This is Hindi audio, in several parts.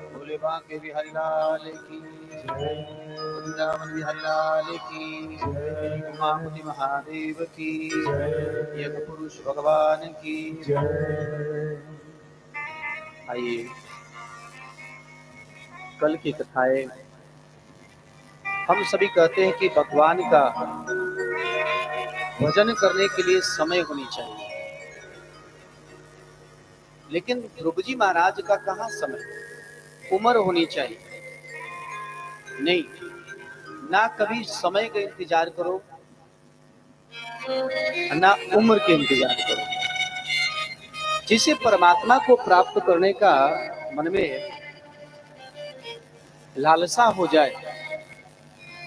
भोले बांके बिहारी लाल की वृंदावन बिहारी लाल की उमापति महादेव की यज्ञ पुरुष भगवान की। आइए कल की कथाएं। हम सभी कहते हैं कि भगवान का भजन करने के लिए समय होनी चाहिए, लेकिन ध्रुव जी महाराज का कहाँ समय, उम्र होनी चाहिए। नहीं, ना कभी समय का इंतजार करो, ना उम्र के इंतजार करो। जिसे परमात्मा को प्राप्त करने का मन में लालसा हो जाए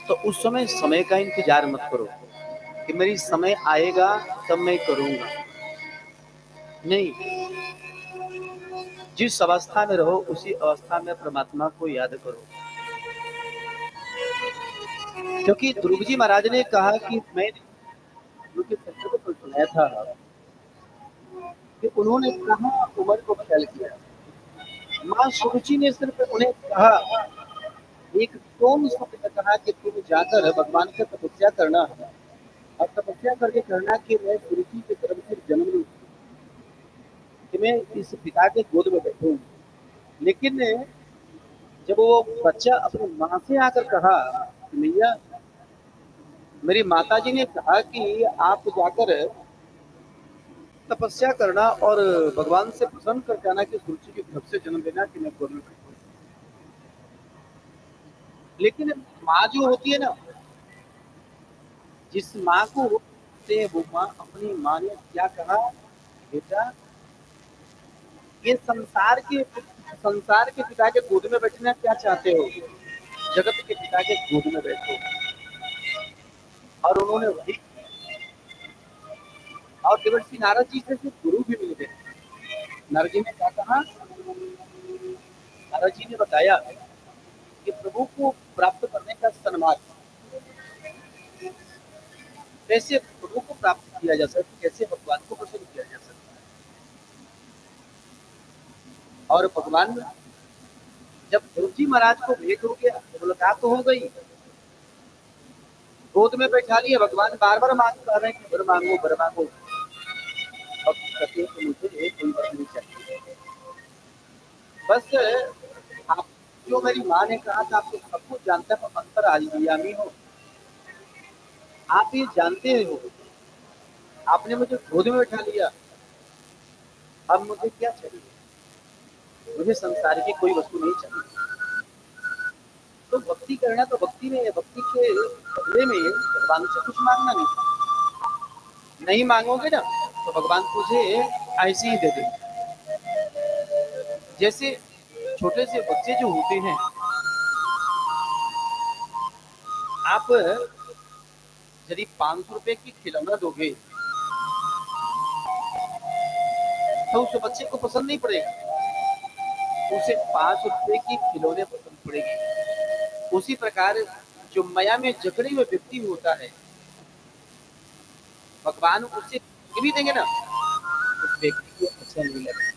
तो उस समय का इंतजार मत करो कि मेरी समय आएगा तब मैं करूंगा। नहीं, जिस अवस्था में रहो उसी अवस्था में परमात्मा को याद करो। क्योंकि ध्रुव जी महाराज ने कहा कि मैं को सुनाया था कि उन्होंने कहा उम्र को ख्याल किया। माँ सुरुचि ने सिर्फ उन्हें कहा, एक टोन शब्द कहा कि तुम जाकर भगवान से तपस्या करना और तपस्या करके करना कि मैं सुरुचि की तरफ से जन्म लूं, कि मैं इस पिता के गोद में बैठूं। लेकिन जब वो बच्चा अपनी माँ से आकर कहा, मैया मेरी माता जी ने कहा कि आप जाकर तपस्या करना और भगवान से प्रसन्न कर जाना कि सुरुचि की तरफ से जन्म लेना कि मैं गोद में बैठूं। लेकिन माँ जो होती है ना, जिस माँ को होते वो माँ, अपनी माँ ने क्या कहा, बेटा ये संसार के पिता के गोद में बैठना क्या चाहते हो, जगत के पिता के गोद में बैठो। और उन्होंने वही, और देवर्षि नारद जी से गुरु भी मिल गए। नारद जी ने क्या कहा, नारद जी ने बताया कि प्रभु को प्राप्त करने का सन्मार्ग कैसे प्रभु को प्राप्त किया जा सकता, कैसे भगवान को प्रसन्न किया जा सकता है। और भगवान जब ध्रुव जी महाराज को भेंट हो गया, मुलाकात हो गई, गोद में बैठा लिया, भगवान बार बार मांग कर रहे हैं कि वर मांगो वर मांगो। अब कहते हैं कि मुझे कोई वर नहीं चाहिए, बस आप जो मेरी माँ ने कहा था आपको सब कुछ जानता है, अंतर आलियामी हो, आप ये जानते हो, आपने मुझे गोद में बैठा लिया, अब मुझे क्या चाहिए, मुझे संसार की कोई वस्तु नहीं चाहिए। तो भक्ति करना तो भक्ति में, भक्ति के बदले में भगवान से कुछ मांगना नहीं मांगोगे ना तो भगवान तुझे ऐसे ही दे देंगे। जैसे छोटे से बच्चे जो होते हैं, आप यदि 500 रुपए की खिलौना दोगे तो उस बच्चे को पसंद नहीं पड़ेगा, उसे 5 रुपए की खिलौने पसंद पड़ेगी। उसी प्रकार जो माया में जकड़े हुए व्यक्ति होता है, भगवान उसे भी देंगे ना, उस व्यक्ति को अच्छा नहीं लगेगा।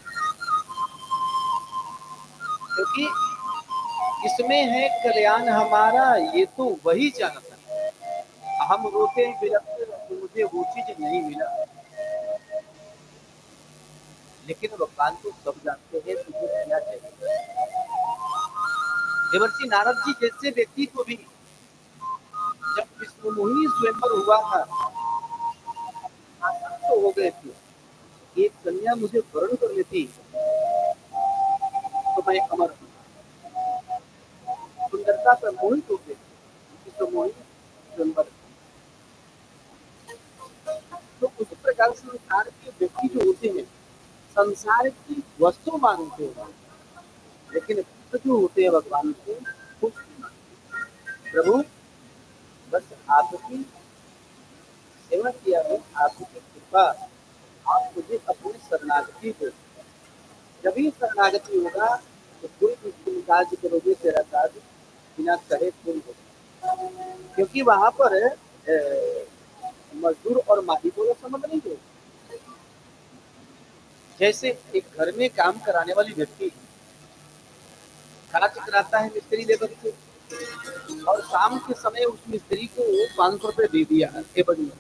क्योंकि इसमें है कल्याण हमारा, ये तो वही जानता है। हम रोते बिलखते तो मुझे वो चीज नहीं मिला, लेकिन भगवान तो सब जानते हैं तुझे क्या चाहिए। देवर्षि नारद जी जैसे व्यक्ति को भी जब विष्णु मोहिनी स्वयंवर हुआ था, आसक्त तो हो गए थे, एक कन्या मुझे वर्ण कर लेती तो मैं अमर हूँ। सुंदरता पर मोहित हो गए, विष्णु मोहिनी स्वयंवर। तो उसी प्रकार संसार के व्यक्ति जो होते हैं, संसार की वस्तु मांगते हैं, लेकिन भक्त जो होते हैं भगवान से खुश प्रभु बस आपकी सेवा किया है, आपकी कृपा, आप मुझे अपनी शरणागति दो। जब ही शरणागति होगा तो कोई भी तुम कार्य करोगे तेरा कार्य बिना कहे पूर्ण होगा। क्योंकि वहां पर मजदूर और मालिकों का संबंध नहीं है। जैसे एक घर में काम कराने वाली व्यक्ति कार्य कराता है मिस्त्री लेबर को, और शाम के समय उस मिस्त्री को 500 रुपये दे दिया एवज में,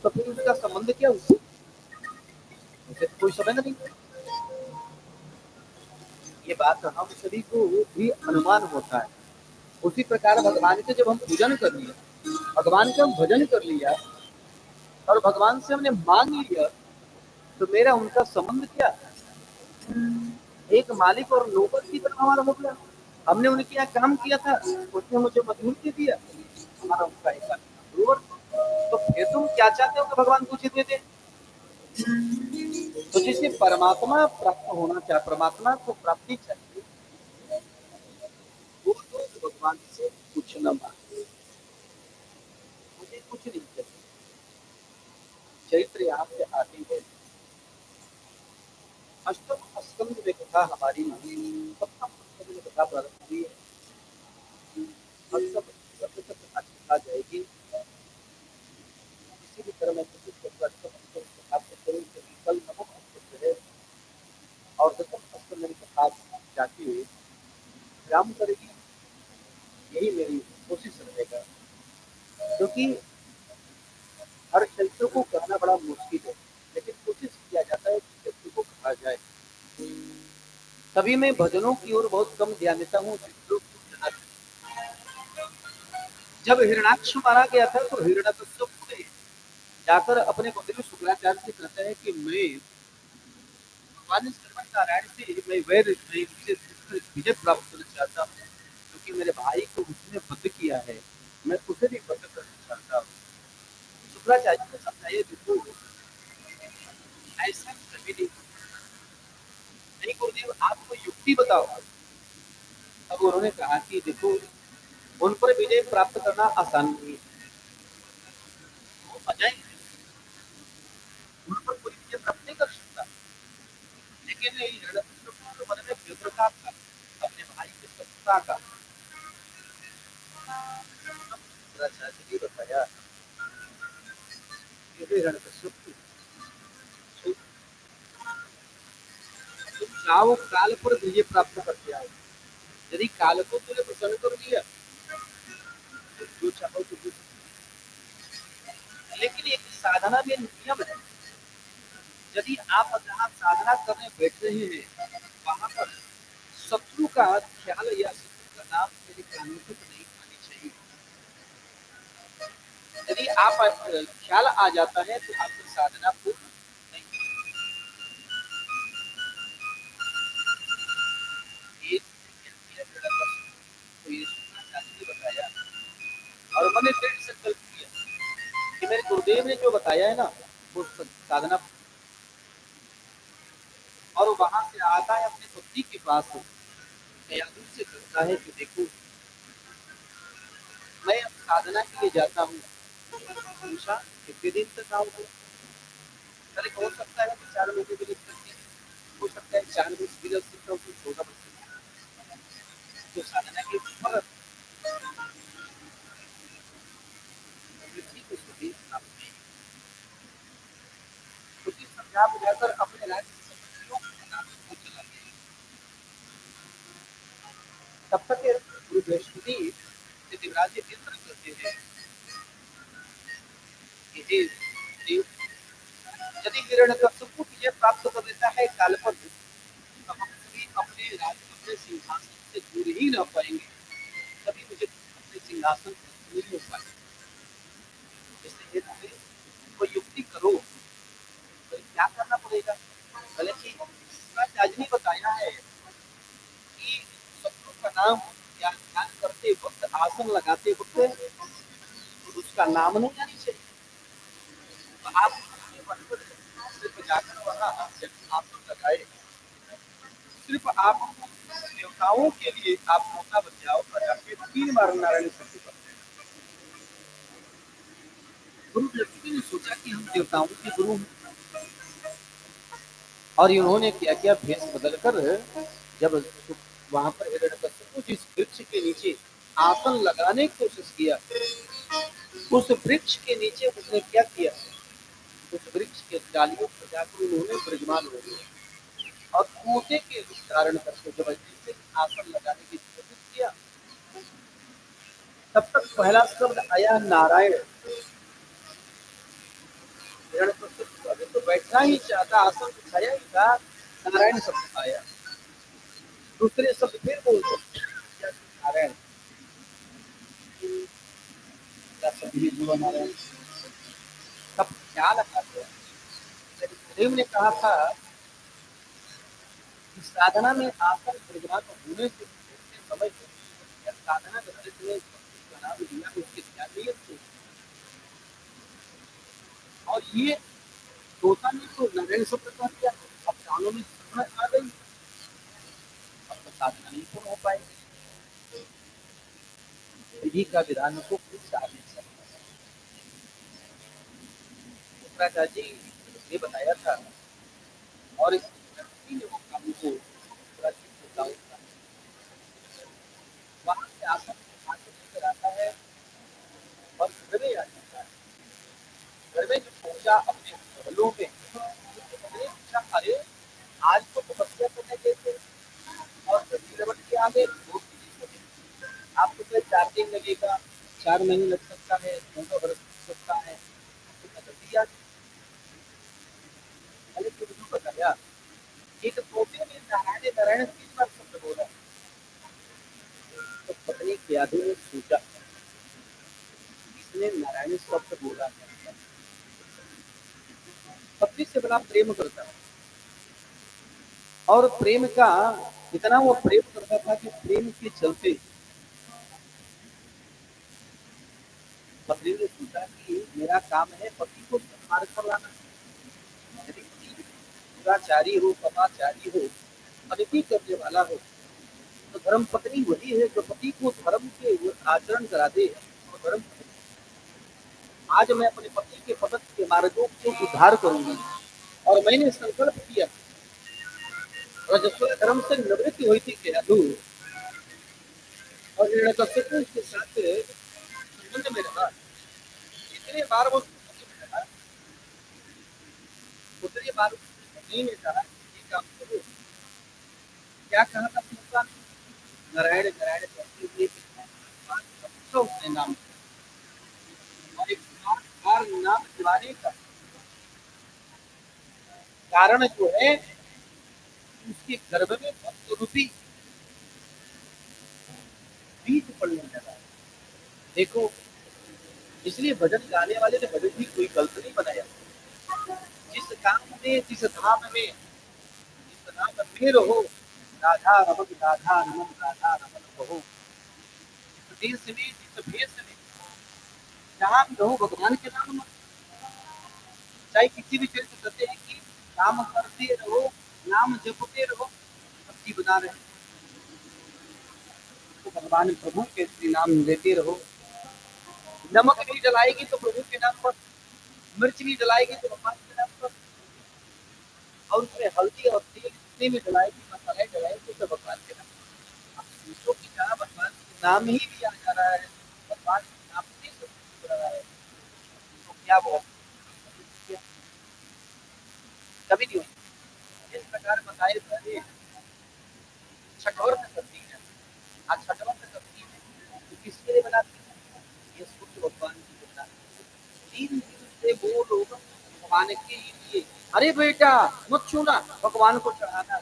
तो फिर उसका संबंध क्या उससे? उसे कोई संबंध नहीं। ये बात हम सभी को भी अनुमान होता है। उसी प्रकार भगवान के जब हम पूजन कर लिया, भगवान का हम भजन कर लिया और भगवान से हमने मांग लिया, तो मेरा उनका संबंध क्या? एक मालिक और नौकर की तरह हमारा हो गया। हमने उनके यहाँ काम किया था, उसने मुझे मजदूर दे दिया, हमारा उनका एक बराबर। तो फिर तुम क्या चाहते हो कि भगवान कुछ दे दे? तो जिसे परमात्मा प्राप्त होना चाहिए, परमात्मा को प्राप्ति चाहिए, वो तो भगवान से कुछ न मांगे, मुझे कुछ नहीं चाहिए। चरित्र यहाँ से आती है। अष्टम स्कंद में कथा हमारी सप्तम स्कंद में कथा प्रारंभ हुई है और सब कथा कथा जाएगी। किसी भी तरह में किसी को अष्टम स्कंद कथा करें कल नवम स्कंद है और दसम स्कंद में कथा जाती हुई विराम करेगी। यही मेरी कोशिश रहेगा, क्योंकि हर चरित्र को कहना बड़ा मुश्किल है, लेकिन कोशिश किया जाता है कि चरित्र को कहा जाए। तभी मैं भजनों की ओर बहुत कम ध्यान देता हूँ। जब हिरणाक्ष मारा गया था तो हिरण्यकश्यप ने जाकर अपने गुरुदेव शुक्राचार्य से कहता है कि मैं भगवान श्रीमन नारायण से मैं विजय प्राप्त करना चाहता हूँ, क्योंकि मेरे भाई को उसने वध किया है, मैं उसे भी वध करना चाहता हूँ। शुक्राचार्य ने समझाया, देखो ऐसा कभी नहीं गुरुदेव, आपको युक्ति बताओ। अब उन्होंने कहा कि देखो उन पर विजय प्राप्त करना आसान नहीं है, वो अजय उन पर कोई विजय प्राप्त नहीं कर सकता, लेकिन हिरण्यकश्यप मन में व्यग्रता था अपने भाई की शत्रुता का। शुक्राचार्य ने बताया कि हिरण्यकश्यप तुम चाहो काल पर विजय प्राप्त करके आओ, यदि काल को तुमने प्रसन्न कर दिया तो जो चाहो तो, लेकिन एक साधना में नियम है। यदि आप जहाँ साधना करने बैठ रहे हैं वहां पर शत्रु का ख्याल या शत्रु का नाम मेरे कानों तक नहीं आनी चाहिए। यदि आप ख्याल आ जाता है तो आपकी साधना पूर्ण नहीं। एक तो ये शुक्राचार्य ने बताया और मैंने दृढ़ संकल्प किया कि मेरे गुरुदेव ने जो बताया है ना वो साधना, और वहां से आता है अपने पत्नी के पास, दयालु से कहता है कि देखो मैं अब साधना के लिए जाता हूँ। पूछा कितने दिन तक आओगे? अरे हो सकता है कि 4 महीने के लिए करती है, हो सकता है 4 महीने के लिए सकता हूँ, 14 तो साधना के ऊपर ठीक है सुधी आपने क्योंकि पंजाब जाकर अपने राज्य के संबंधियों को नाम चला गया। तब तक गुरु बृहस्पति से दिवराज इंद्र कहते हैं कि हे देव, यदि हिरण्यकश्यप को विजय प्राप्त कर लेता है काल पर, तो हम सभी अपने राज्य अपने सिंहासन से दूर ही रह पाएंगे, तभी मुझे अपने सिंहासन पर नहीं हो पाएगा। इसलिए तुम्हें कोई युक्ति करो, तो क्या करना पड़ेगा? भले कि शुक्राचार्य ने बताया है कि शत्रु का नाम या ध्यान करते वक्त, आसन लगाते वक्त तो उसका नाम नहीं आनी चाहिए। तो आप सिर्फ जाकर वहाँ आसन लगाए, सिर्फ आप देवताओं के लिए आप मौका बन जाओ और जाके 3 बार नारायण स्तुति करते हैं। गुरु बृहस्पति ने सोचा कि हम देवताओं के गुरु हैं, और इन्होंने क्या किया, भेष बदलकर जब वहां पर हिरण्यकश्यप जिस वृक्ष के नीचे आसन लगाने की कोशिश किया, उस वृक्ष के नीचे उसने क्या किया, उस वृक्ष के डालियों पर जाकर उन्होंने विराजमान हो गए और तोते के रूप धारण करके जबरदस्ती से आसन लगाने की कोशिश किया। तब तक पहला शब्द आया नारायण। हिरण्यकश्यप अभी तो बैठना ही चाहता, आसन बिछाया ही था, नारायण शब्द आया। दूसरे शब्द फिर बोलते नारायण का शब्द भी हुआ नारायण। तब ख्याल आता है, देव ने कहा था कि साधना में आसन विराजमान होने से समय साधना में नाम लिया उसके ध्यान थे। और ये तोता ने तो नारायण शब्द कह दिया, अब कानों में समझ आ गई, अब तो साधना नहीं पूर्ण हो पाएगी। विधि का विधान को खुद साधने सकता। शुक्राचार्य जी ने बताया था, और इस ने वो काम को वहां से आसन लेकर आता है और घर में आ जाता है। घर में जो पहुंचा अपने महलों में, पूछा अरे आज तो तपस्या करने गए थे और गिरवट के आगे आपको तो 4 दिन लगेगा, 4 महीने लग सकता है, 2 वर्ष लग सकता है, तो जल्दी आ अरे तुम बताया एक तोते में नारायण नारायण 3 बार शब्द बोला। तो पत्नी के आदमी ने सोचा इसने नारायण शब्द बोला, पत्नी से बड़ा प्रेम करता और प्रेम का इतना वो प्रेम करता था कि प्रेम के चलते पत्नी ने सोचा कि मेरा काम है पति को मार्ग पर लाना। यदि दुराचारी हो, पदाचारी हो, अनिति करने वाला हो, तो धर्म पत्नी वही है जो पति को धर्म के आचरण करा दे। तो धर्म आज मैं अपने पति के पद के मार्गों को उद्धार करूंगी, और मैंने संकल्प किया। रजस्वला धर्म से निवृत्ति हुई थी केतु, और हिरण्यकश्यप के साथ संबंध में रहा। इतने बार वो उतने बार नहीं में कहा कि काम करो। क्या कहा था उसका, नारायण नारायण कहते हुए तो उसने नाम, और एक बार नाम दिवाने का कारण जो है उसके गर्भ में भक्त रूपी बीज पड़ने लगा। देखो, इसलिए भजन गाने वाले ने भजन भी कोई गलत नहीं बनाया। जिस काम में, जिस धाम में, जिस धाम में रहो, राधा रमन राधा रमन राधा रमन कहो। देश में, जिस भेष में, जहाँ भी रहो भगवान के नाम मत, चाहे किसी भी चरित्र करते हैं कि नाम करते रहो, नाम जपते रहो, भक्ति बना रहे, तो भगवान प्रभु के श्री नाम लेते रहो। नमक नहीं जलाएगी तो प्रभु के नाम पर, मिर्च नहीं जलाएगी तो भगवान के नाम पर, और उसमें हल्दी और तेल जितने भी जलाएगी, मसाले जलाएगी तो भगवान के नाम पर। दूसरों की जगह भगवान के नाम ही लिया जा रहा है, भगवान के नाम से सब रहा है, तो क्या वो कभी नहीं होगी। इस प्रकार बताए पहले छठौर से करती है, आज छठौर से करती है तो किसके लिए बनाती है, ये सूर्य भगवान की बनाती है। 3 दिन से वो लोग भगवान के लिए, अरे बेटा मत छूना, भगवान को चढ़ाना,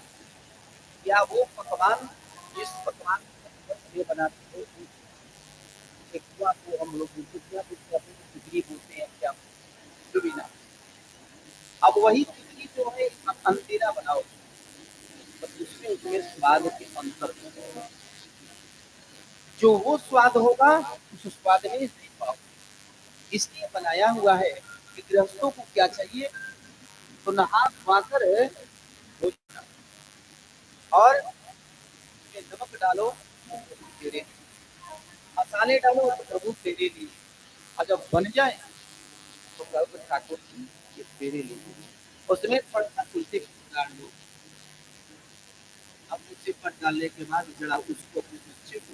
या वो पकवान जिस पकवान को बनाते हैं को हम लोग खिचड़ी बोलते हैं, क्या जो भी ना, अब वही खिचड़ी जो है अंधेरा बनाओ, तो उसमें उसमें स्वाद के अंतर होगा। जो वो स्वाद होगा उस स्वाद में नहीं पाओ। इसलिए बनाया हुआ है कि गृहस्थों को क्या चाहिए, तो नहा धोकर और नमक डालो तेरे, मसाले डालो तो प्रभु तेरे लिए, और जब बन जाए तो कल ठाकुर जी ये मेरे लिए उसमें थोड़ा सा तुलसी डाल लो। अब तुलसी पट डालने के बाद जरा उसको अपने बच्चे को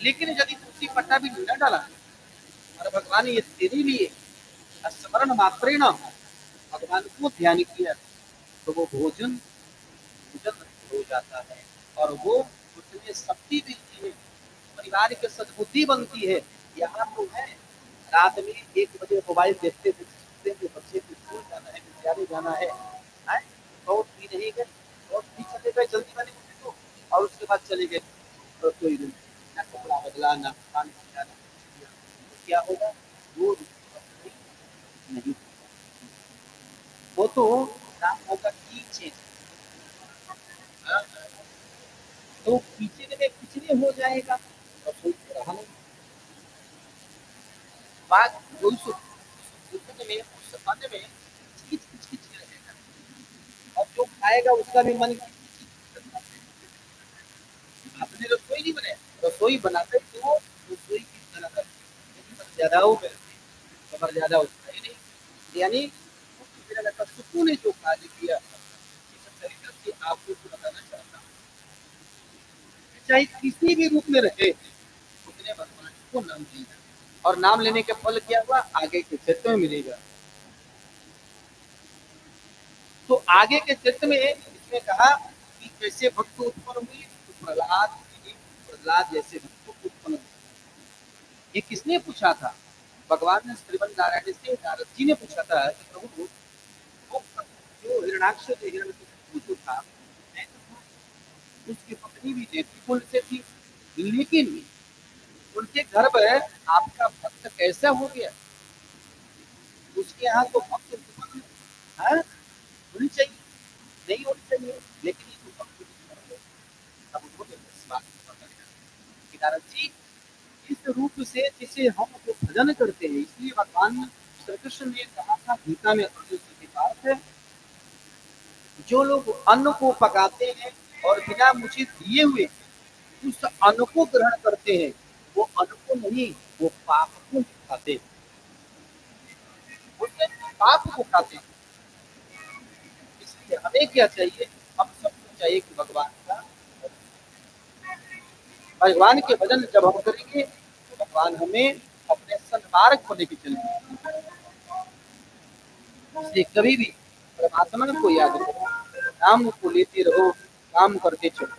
लेकिन यदि तुलसी पट्टा भी न डाला और भगवान ये तेरे लिए स्मरण मात्रेण भगवान को ध्यान किया तो वो भोजन भोजन हो जाता है और वो उसमें शक्ति मिलती है, परिवार की सद्बुद्धि बनती है। यहाँ तो है रात में 1 बजे मोबाइल देखते देखते हुए बच्चे को स्कूल जाना है, विद्यालय जाना है, हैं? बहुत भी नहीं गए, बहुत भी चले गए जल्दी वाले मुझे तो, और उसके बाद चले गए तो कोई नहीं, ना कपड़ा बदला ना खान पीना तो क्या होगा वो नहीं, वो तो नाम होगा कीचे, तो कीचे में किचने हो जाएगा और कोई रहा नहीं बात जो में उस समय में किच किच किच रहेगा और जो खाएगा उसका भी मन आपने रसोई नहीं बनाया, रसोई बनाते तो रसोई की तरह ज्यादा हो गए खबर ज्यादा होता है नहीं, यानी मेरा लगता सुकून ने जो कार्य किया इस तरीके से आपको तो बताना चाहता हूँ, चाहे किसी भी रूप में रहे उसने भगवान को नाम लिया और नाम लेने के फल क्या हुआ आगे के क्षेत्र में मिलेगा। तो आगे के क्षेत्र में इसने कहा कि कैसे भक्त उत्पन्न हुई तो प्रहलाद जैसे भक्त उत्पन्न हुए। ये किसने पूछा था? भगवान ने श्रीमन नारायण से नारद जी ने पूछा था कि प्रभु वो जो हिरणाक्ष हिरण्यकशिपु जो था उसकी पत्नी भी देवी कुल से थी, लेकिन उनके घर पर आपका भक्त कैसा हो गया? उसके यहाँ तो भक्त उत्पन्न होनी चाहिए, नहीं होनी चाहिए, लेकिन ये तो भक्त उत्पन्न हो। अब उन्होंने इस बात को पकड़ लिया कि नारद जी इस रूप से जिसे हम जो भजन करते हैं, इसलिए भगवान श्री कृष्ण ने कहा था गीता में अर्जुन जी के पास, जो लोग अन्न को पकाते हैं और बिना मुझे दिए हुए उस अन्न को ग्रहण करते हैं, वो अन्न को नहीं, वो पाप को खाते हैं, उसके पाप को खाते हैं। इसलिए हमें क्या चाहिए? हम सबको चाहिए कि भगवान के भजन जब हम करेंगे तो भगवान हमें अपने सन्मार्ग को लेकर चलेंगे। इसलिए कभी भी परमात्मा को याद करो, नाम को लेते रहो, काम करते चलो।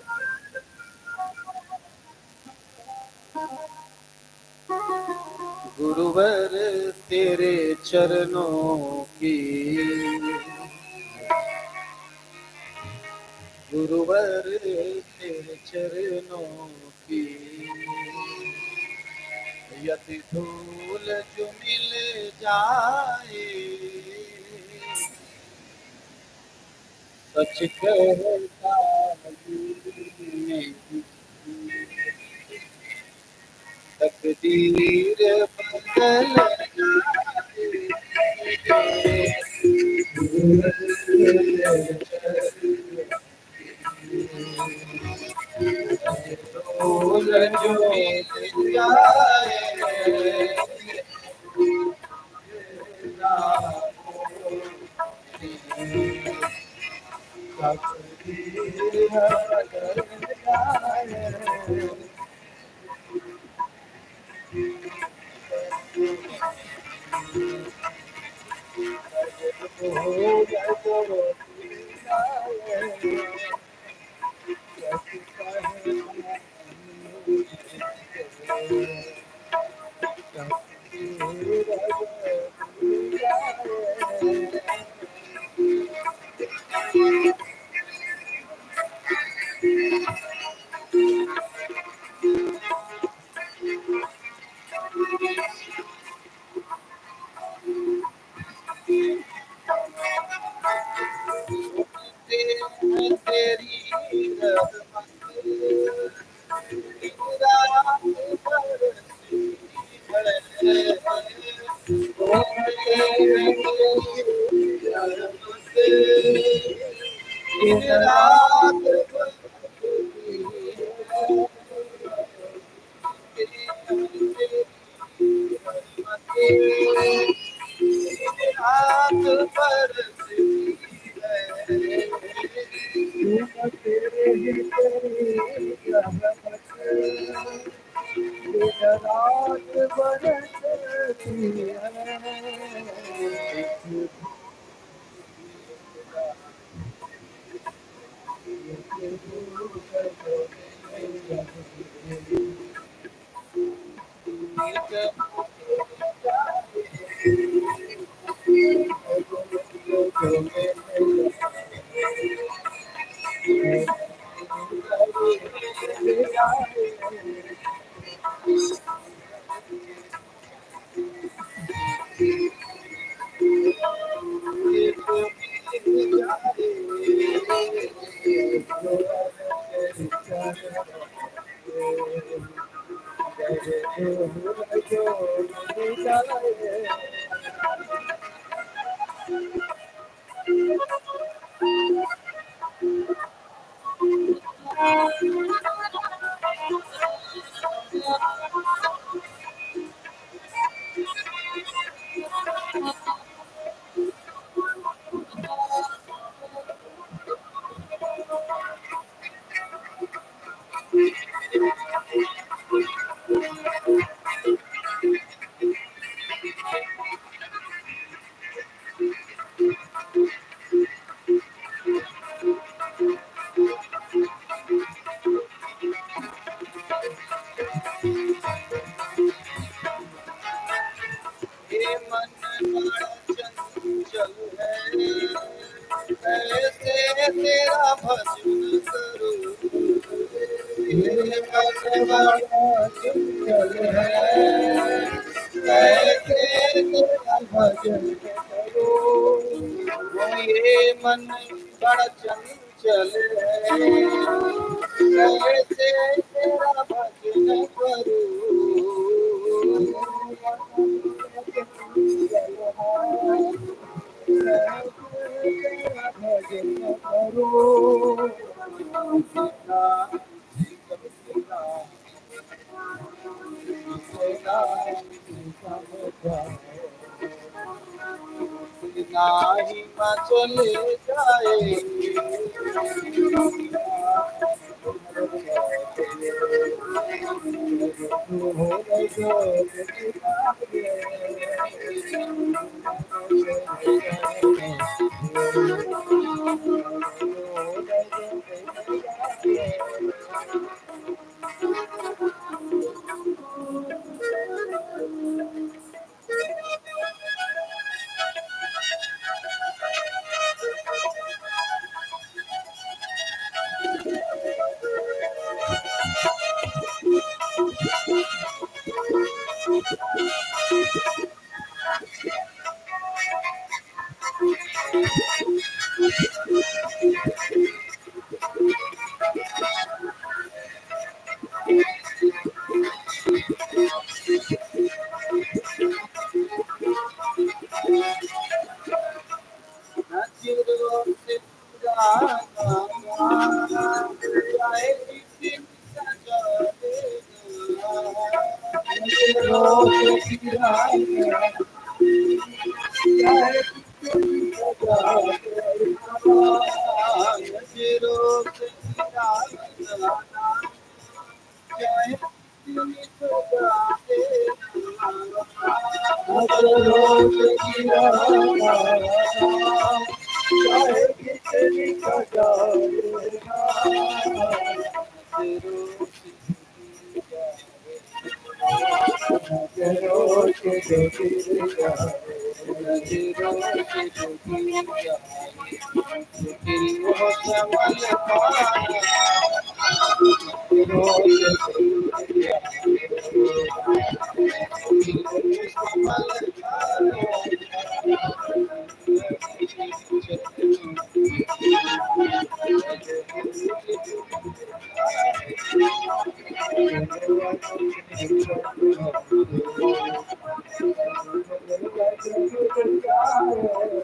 गुरुवर तेरे चरणों की, गुरुवर तेरे चरणों की यदि धूल जो मिल जाए, सच कहता तकदीर बदल धूल जो मिल जाए रात बरसती है। ये मन बड़ा चंचल है, कैसे तेरा भजन करूं। ये मन बड़ा चंचल है, कैसे तेरा भजन करूं। वो ये मन बड़ा चंचल है, कैसे तेरा भजन नाही चले जाए। नजरों से चाहे किसी सजा देना। नजरों से चाहे किसी सजा देना। नजरों से चाहे किसी सजा देना। नजरों से चाहे कितनी सजा देना। नजरों से जो गिर जाए, नजरों से जो गिर जाए, दिल वो संभल पाए। नजरों से जो गिर जाए, दिल वो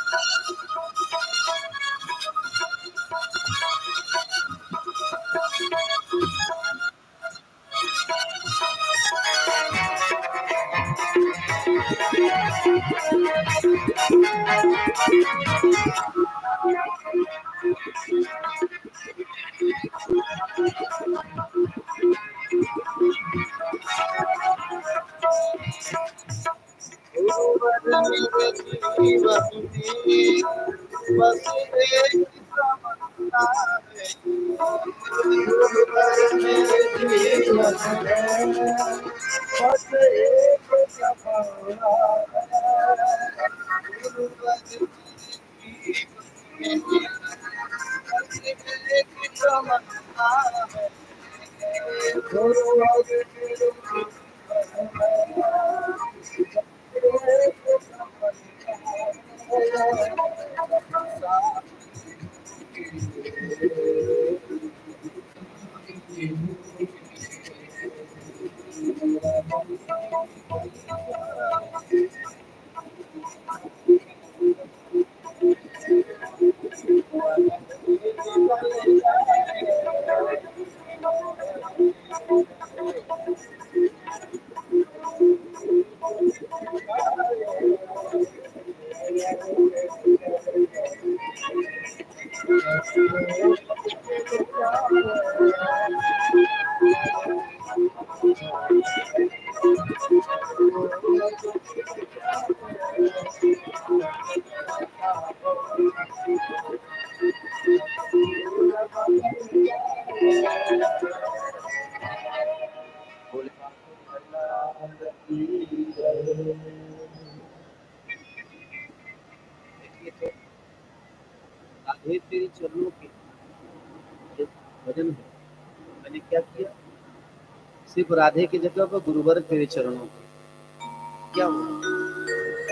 संभल राधे तेरे चरणों के एक भजन है, मैंने क्या किया, सिर्फ राधे की जगह पर गुरुवर तेरे चरणों के क्या हुआ।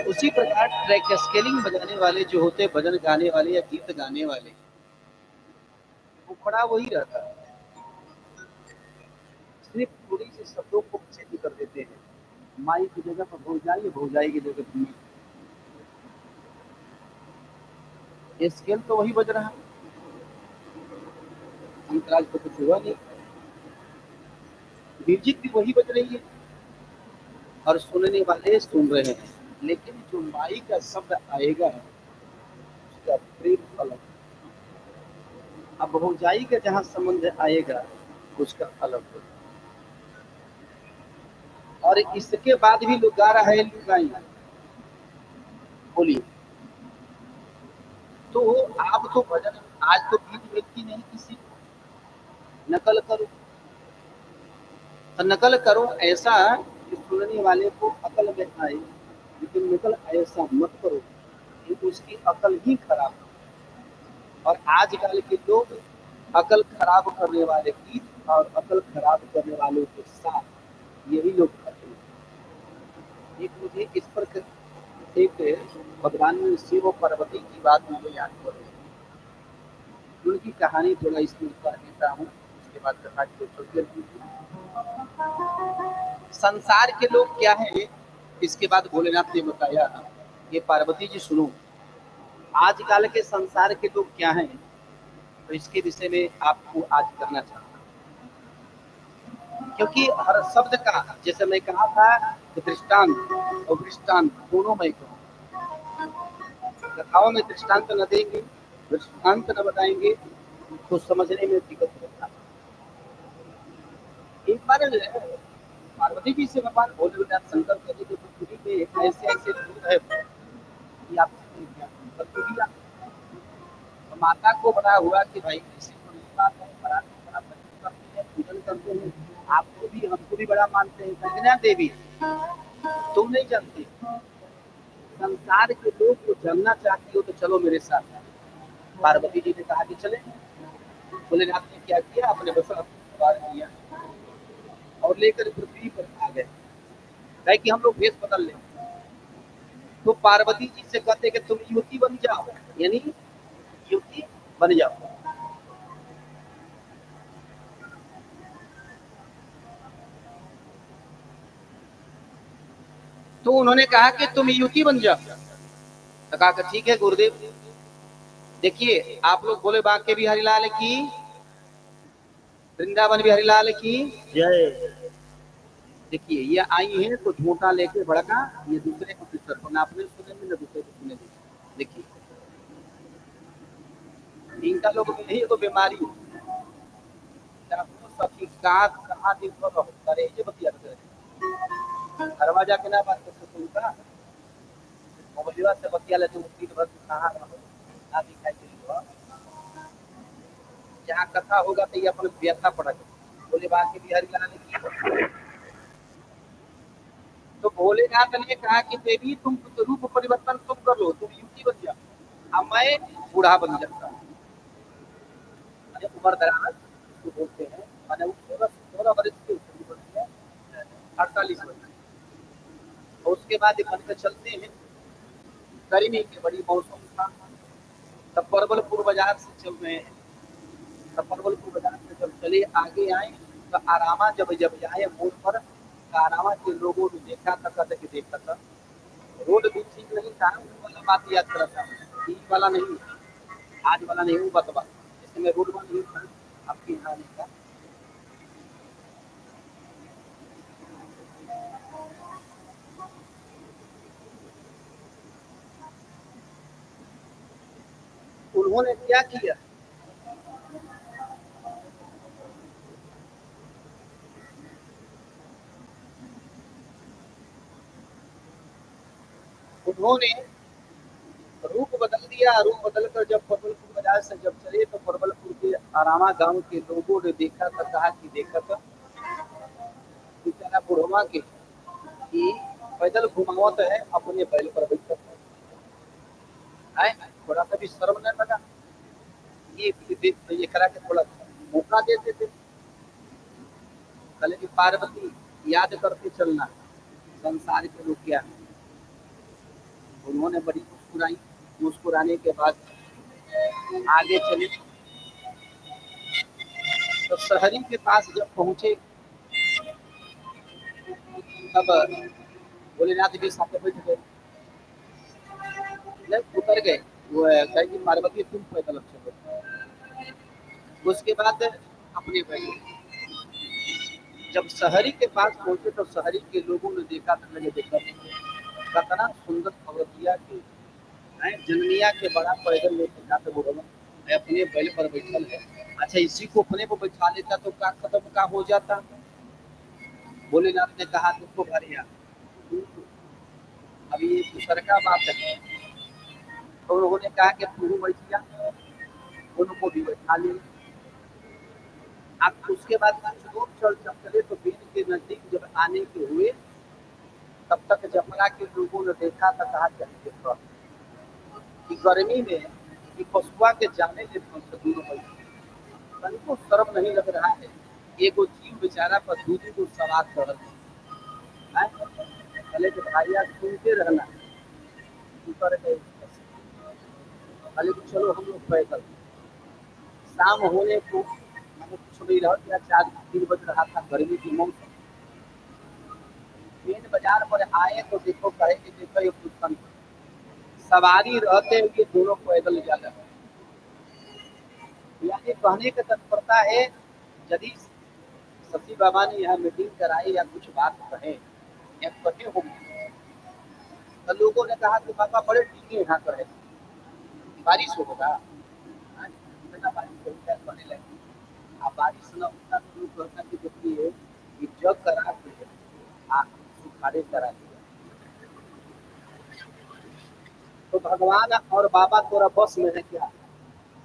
उसी प्रकार ट्रैक स्केलिंग बजाने वाले जो होते, भजन गाने वाले या गीत गाने वाले, वो खड़ा वही रहता है, सिर्फ थोड़ी सी शब्दों को चेंज कर देते हैं। माई की जगह पर भौजाई की जगह पर स्केल तो वही बज रहा है, अंतराज तो कुछ हुआ नहीं, म्यूजिक भी वही बज रही है और सुनने वाले सुन रहे हैं, लेकिन जो माई का शब्द आएगा उसका प्रेम अलग, अब भौजाई का जहाँ संबंध आएगा उसका अलग होगा। और इसके बाद भी लोग गा रहा है लुगाई, बोलिए, तो आप तो भजन आज तो गीत मिलती नहीं किसी को, नकल करो तो नकल करो ऐसा कि सुनने वाले को अकल में आए, लेकिन नकल ऐसा मत करो कि उसकी अकल ही खराब हो। और आजकल के लोग अकल खराब करने वाले गीत और अकल खराब करने वालों के साथ यही लोग करते हैं। एक मुझे इस पर एक भगवान शिव पार्वती की बात मुझे याद पड़ रही है, उनकी कहानी थोड़ा इसमें पढ़ लेता हूँ, उसके बाद कथा को चलती है। संसार के लोग क्या है, इसके बाद भोलेनाथ ने बताया, ये पार्वती जी सुनो, आजकल के संसार के लोग क्या हैं, तो इसके विषय में आपको आज करना चाहता हूँ, क्योंकि हर शब्द का, जैसे मैं कहा था कि दृष्टांत और दृष्टांत दोनों मैं कहूँ, कथाओं में दृष्टांत न देंगे, दृष्टांत न बताएंगे तो समझने में दिक्कत होता है। एक बार पार्वती जी से भगवान भोलेनाथ शंकर कहते थे, पृथ्वी पे ऐसे ऐसे दूध है कि आप क्या, तो माता को बड़ा हुआ कि भाई ऐसी तो नहीं बात है, बड़ा करते हैं, पूजन करते हैं, आपको भी हमको भी बड़ा मानते हैं, संजना देवी तुम नहीं जानते, संसार के लोग को जानना चाहती हो तो चलो मेरे साथ। पार्वती जी ने कहा कि चले, भोलेनाथ ने क्या किया, अपने बसर सवार किया और लेकर पृथ्वी पर आ गए, कहे कि हम लोग भेष बदल लें। तो पार्वती जी से कहते कि तुम युवती बन जाओ, यानी युवती बन जाओ। तो उन्होंने कहा कि तुम युवती बन जाओ, तो कहा कि ठीक है गुरुदेव, देखिए आप लोग बोले बांके बिहारी लाल की, वृंदावन बिहारी लाल की जय। देखिए ये आई है तो झूठा लेके भड़का, ये दूसरे को सिस्टर को ना अपने सुनेंगे ना दूसरे को सुनेंगे। देखिए इनका लोग में ही तो बीमारी है। सखी कहाँ दिन भर रहो करे ये बतिया घरवा जाके ना बात करते सुनता मोबाइलवा से बतिया लेते दिन भर कहाँ रहो ना दिखाई दे। जहाँ कथा होगा तो ये अपन व्यथा पड़ेगा। बोले बाकी बिहारी लाने की तो भोलेनाथ ने कहा कि देवी तुम रूप परिवर्तन तुम कर लो, तुम युवती बन जाओ, अब मैं बूढ़ा बन जाता। उम्र दराज तो बोलते हैं मैंने 16 वर्ष की उम्र बोलती है 48 वर्ष। और उसके बाद बन कर चलते हैं गर्मी की बड़ी मौसम था, तब परबलपुर बाजार से चल रहे हैं। तब परबलपुर बाजार से जब चले आगे आए तो आरामा जब जब आए मोड़ पर आरामा के लोगों ने देखा था कहते कि देखा था रोड भी ठीक नहीं था। वाला बात याद करा था ठीक वाला नहीं, आज वाला नहीं वो बतवा जैसे मैं रोड नहीं था आपके यहाँ नहीं था। उन्होंने क्या किया, उन्होंने रूप बदल दिया। रूप बदलकर जब परबलपुर बाजार से जब चले तो परबलपुर के आरामा गांव के लोगों ने देखा था, कहा कि देखा था बेचारा बुढ़वा के कि पैदल घुमावत है अपने बैल पर बैठ है, थोड़ा सा भी शर्म न लगा। ये करा के थोड़ा मौका देते थे। कल की पार्वती याद करते चलना संसार के लोग क्या। उन्होंने बड़ी मुस्कुराई, मुस्कुराने के बाद आगे चले तो शहरी के पास जब पहुंचे तब भोलेनाथ भी साथ बैठ गए, उतर गए। वो कहे कि पार्वती तुम पैदल चलो। उसके बाद अपने बैठे जब शहरी के पास पहुंचे तो शहरी के लोगों ने देखा तो लगे देखा कितना सुंदर औरतिया की जनमिया के बड़ा पैदल लेके जाते बुढ़वा अपने बैल पर बैठल है। अच्छा इसी को अपने को बैठा लेता तो का खत्म का हो जाता। भोलेनाथ ने कहा तुमको भरिया अभी ये दूसर का बात है। तो उन्होंने कहा कि तू बैठिया, उनको भी बैठा ले। अब उसके बाद कुछ लोग चल चले तो बीन के नजदीक जब आने के हुए तब तक जमुना के लोगों ने देखा था, कहा देखो कि गर्मी में कि पशुआ के जाने के दूर को शर्म नहीं लग रहा है। एगो जीव बेचारा पर दूसरे को सवार कर भले के भाइया सुनते रहना ऊपर गए भले तो चलो हम लोग पैदल। शाम होने को मैंने कुछ नहीं रहा क्या 4-3 बज रहा था गर्मी की मौसम। मेन बाजार पर आए तो देखो कहे कि देखो ये पुस्तक सवारी रहते हुए दोनों पैदल जा रहे। यानी कहने का तत्परता है यदि सती बाबा ने यहाँ मीटिंग कराई या कुछ बात कहे या कहे होंगे तो लोगों ने कहा कि बाबा बड़े टीके यहाँ करे बारिश होगा बारिश होने लगी। अब बारिश न होता तो लोग कहता कि देखिए ये जग करा के सुखाड़े करा के तो भगवान और बाबा तोरा बस में है क्या।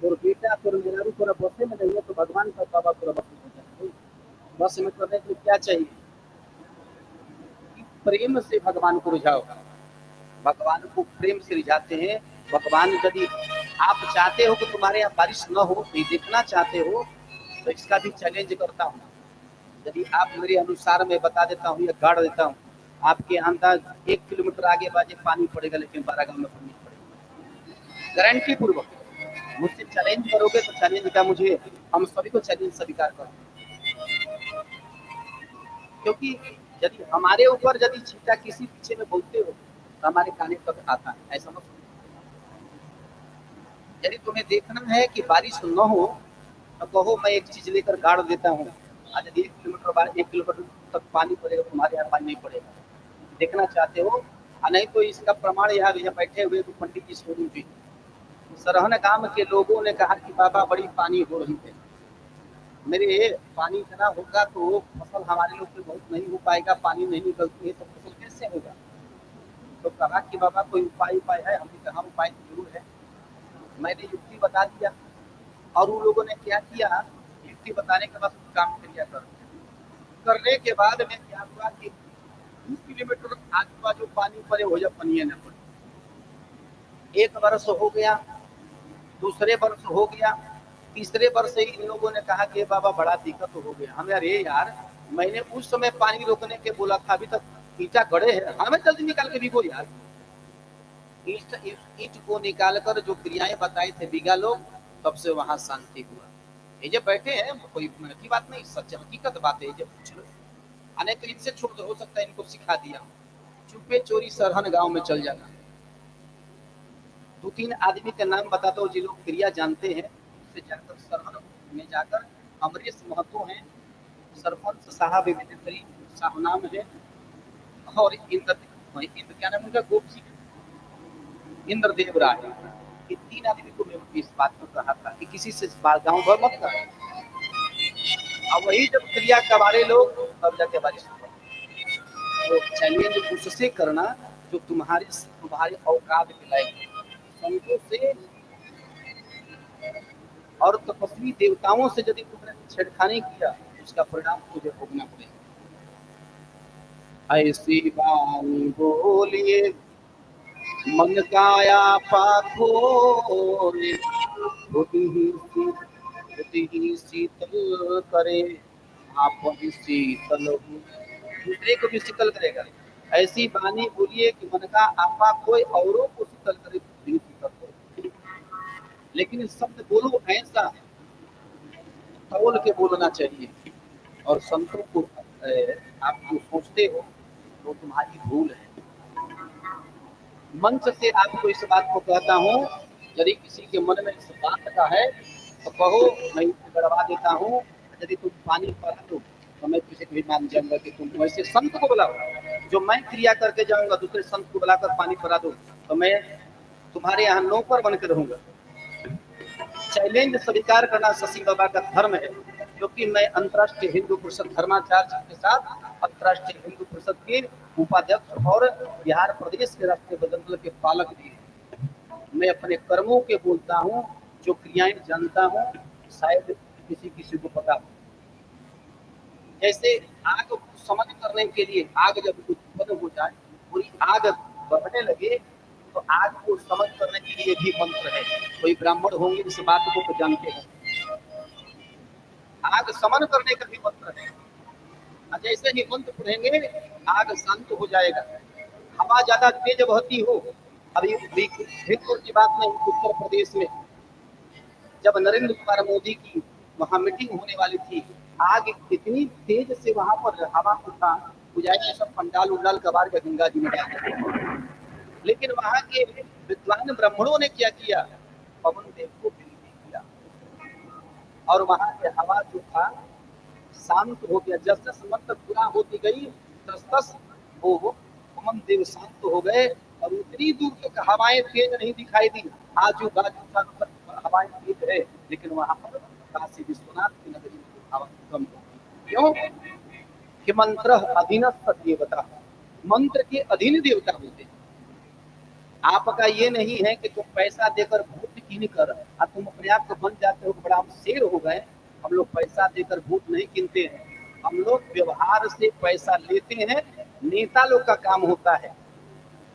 और बेटा तोर मेरा तोरा बसे में नहीं है तो भगवान का बाबा तोरा बस में बस में करने के लिए क्या चाहिए कि प्रेम से भगवान को रिझाओ। भगवान को प्रेम से रिझाते हैं। भगवान यदि आप चाहते हो कि तुम्हारे यहाँ बारिश न हो तो देखना चाहते हो तो इसका भी चैलेंज करता हूँ। यदि आप मेरे अनुसार मैं बता देता हूँ या गाड़ देता हूँ आपके अंदाज 1 किलोमीटर आगे बाजे पानी पड़ेगा लेकिन 12 गांव में पानी पड़ेगा गारंटी पूर्वक। मुझसे चैलेंज करोगे तो चैलेंज का मुझे हम सभी को चैलेंज स्वीकार करो क्योंकि यदि हमारे ऊपर यदि छीटा किसी पीछे में बोलते हो तो हमारे काने तक आता है ऐसा मत। यदि तुम्हें देखना है कि बारिश न हो तो कहो मैं एक चीज लेकर गाड़ देता हूँ, आज यदि 1 किलोमीटर बाद 1 किलोमीटर तक पानी पड़ेगा, तुम्हारे यहाँ पानी नहीं पड़ेगा। देखना चाहते हो? नहीं तो इसका प्रमाण यहाँ बैठे हुए तो पंडित जी स्वरूप जी सरहन गांव के लोगों ने कहा कि बाबा बड़ी पानी हो रही है, मेरे पानी इतना होगा तो फसल हमारे लोग पे बहुत नहीं हो पाएगा, पानी नहीं निकलती है तो फसल कैसे होगा। तो कहा कि बाबा कोई उपाय उपाय है? हमने कहा उपाय जरूर है। मैंने युक्ति बता दिया और उन लोगों ने क्या किया, युक्ति बताने के बाद काम किया करने के बाद में क्या हुआ कि 2 किलोमीटर आजू बाजू पानी पड़े हो या पनिए न पड़े। एक वर्ष हो गया, दूसरे वर्ष हो गया, तीसरे वर्ष से इन लोगों ने कहा कि बाबा बड़ा दिक्कत हो गया हमें। अरे यार मैंने उस समय पानी रोकने के बोला था, अभी तक ईटा गड़े हैं, हमें जल्दी निकाल के भिगो यार। ईट को निकालकर जो क्रियाएं बताए थे बिगा लोग, तब से वहां शांति हुआ। ये जब बैठे हैं कोई की बात नहीं, सच हकीकत बात है। जब पूछ लो आने तो इनसे छोड़ दो, हो सकता है इनको सिखा दिया। चुपे चोरी सरहन गांव में चल जाना, 2-3 आदमी के नाम बता दो जो लोग क्रिया जानते हैं, उससे जाकर सरहन में जाकर अमरीश महतो हैं, सरपंच साहब विद्युतरी साहब नाम है, और इंद्र क्या नाम उनका, गोप इंद्रदेव राय, ये 3 आदमी को मैं इस बात को कहा था कि किसी से गाँव भर मत कर। अब वही जब क्रिया कबारे लोग तब जाके बारिश हुआ। तो चैलेंज उससे करना जो तुम्हारे औकात के लायक, संतों से और तपस्वी देवताओं से यदि तुमने छेड़खानी किया उसका परिणाम तुझे भोगना पड़ेगा। ऐसी बानी बोलिए मन काया पाखोरे, खुद ही शीतल करे आप ही शीतल हो, दूसरे को भी शीतल करेगा। ऐसी बानी बोलिए कि मन का आपा कोई औरों को शीतल करे, खुद ही शीतल हो। लेकिन शब्द बोलो ऐसा तौल के बोलना चाहिए। और संतों को आप जो सोचते हो वो तुम्हारी भूल है। मंच से आपको इस बात को कहता हूँ, यदि किसी के मन में इस बात का है तो कहो मैं इसे गड़वा देता हूँ, यदि तुम पानी पिला दो तो मैं तुझे भी मान जाऊंगा कि तुम वैसे संत को बुलाओ। जो मैं क्रिया करके जाऊंगा दूसरे संत को बुलाकर पानी पिला दो तो मैं तुम्हारे यहाँ नौकर बनकर रहूंगा। चैलेंज स्वीकार करना शशि बाबा का धर्म है, क्योंकि मैं अंतर्राष्ट्रीय हिंदू परिषद धर्माचार्य के साथ अंतर्राष्ट्रीय हिंदू परिषद के उपाध्यक्ष और बिहार प्रदेश के राष्ट्रीय बजरंग के पालक भी हैं। मैं अपने कर्मों के बोलता हूँ, जो क्रियाएं जानता हूँ शायद किसी को पता हो। जैसे आग को समझ करने के लिए, आग जब उत्पन्न हो जाए, पूरी आग बढ़ने लगे तो आग को समझ करने के लिए भी मंत्र है। कोई ब्राह्मण होंगे इस बात को तो जानते हैं, आग समन करने का भी मंत्र है। जैसे ही मंत्र पढ़ेंगे आग शांत हो जाएगा। हवा ज्यादा तेज बहती हो, अभी भीमपुर की बात नहीं, उत्तर प्रदेश में जब नरेंद्र कुमार मोदी की वहां मीटिंग होने वाली थी, आग इतनी तेज से वहां पर हवा उठा, पुजारी सब पंडाल उंडाल कबार के गंगा जी में डाल। लेकिन वहां के विद्वान ब्राह्मणों ने क्या किया, पवन देव को विनती किया और वहां के हवा जो था शांत हो गया। जस जस मंत्र पूरा होती गई तस तस वो पवन देव शांत हो गए और उतनी दूर तक हवाएं तेज नहीं दिखाई दी। आजू बाजू हवाएं तेज है, लेकिन वहां पर काशी विश्वनाथ की नगरी में हवा कम हो। क्यों कि मंत्र अधीनस्थ देवता, मंत्र के अधीन देवता होते हैं। आपका ये नहीं है कि तुम पैसा देकर भूत कीन कर और तुम अपने आप को बन जाते हो बड़ा हम शेर हो गए। हम लोग पैसा देकर भूत नहीं कीनते हैं, हम लोग व्यवहार से पैसा लेते हैं। नेता लोग का काम होता है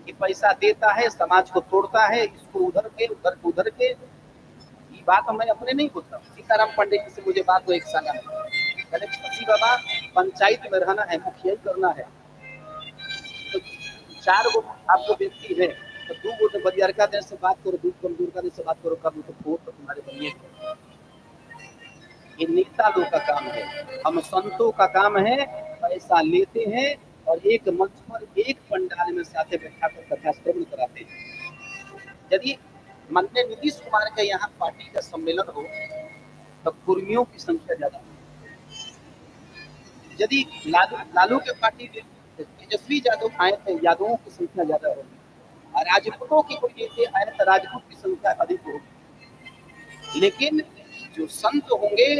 कि पैसा देता है, समाज को तोड़ता है, इसको उधर के उधर को उधर के। ये बात मैं अपने नहीं बोलता, सीताराम पंडित जी से मुझे बात को एक साल पहले, शशि बाबा पंचायत में रहना है, मुखिया करना है, तो 4 गो आपको व्यक्ति है तो 2 गो तो बरियारका देश से बात करो, 2 कमजोर का देश से बात करो, कब तो वोट तो तुम्हारे बनिए। ये नेता लोग का काम है, हम संतों का काम है पैसा लेते हैं और एक मंच पर एक पंडाल में साथे बैठा कर कथा श्रवण कराते हैं। यदि माननीय नीतीश कुमार का यहाँ पार्टी का सम्मेलन हो तो कुर्मियों की संख्या ज्यादा, यदि लालू के पार्टी तेजस्वी यादव आए तो यादवों की संख्या ज्यादा होगी, और राजपूतों के कोई नेता आए तो राजपूत की संख्या अधिक होगी। लेकिन जो संत होंगे,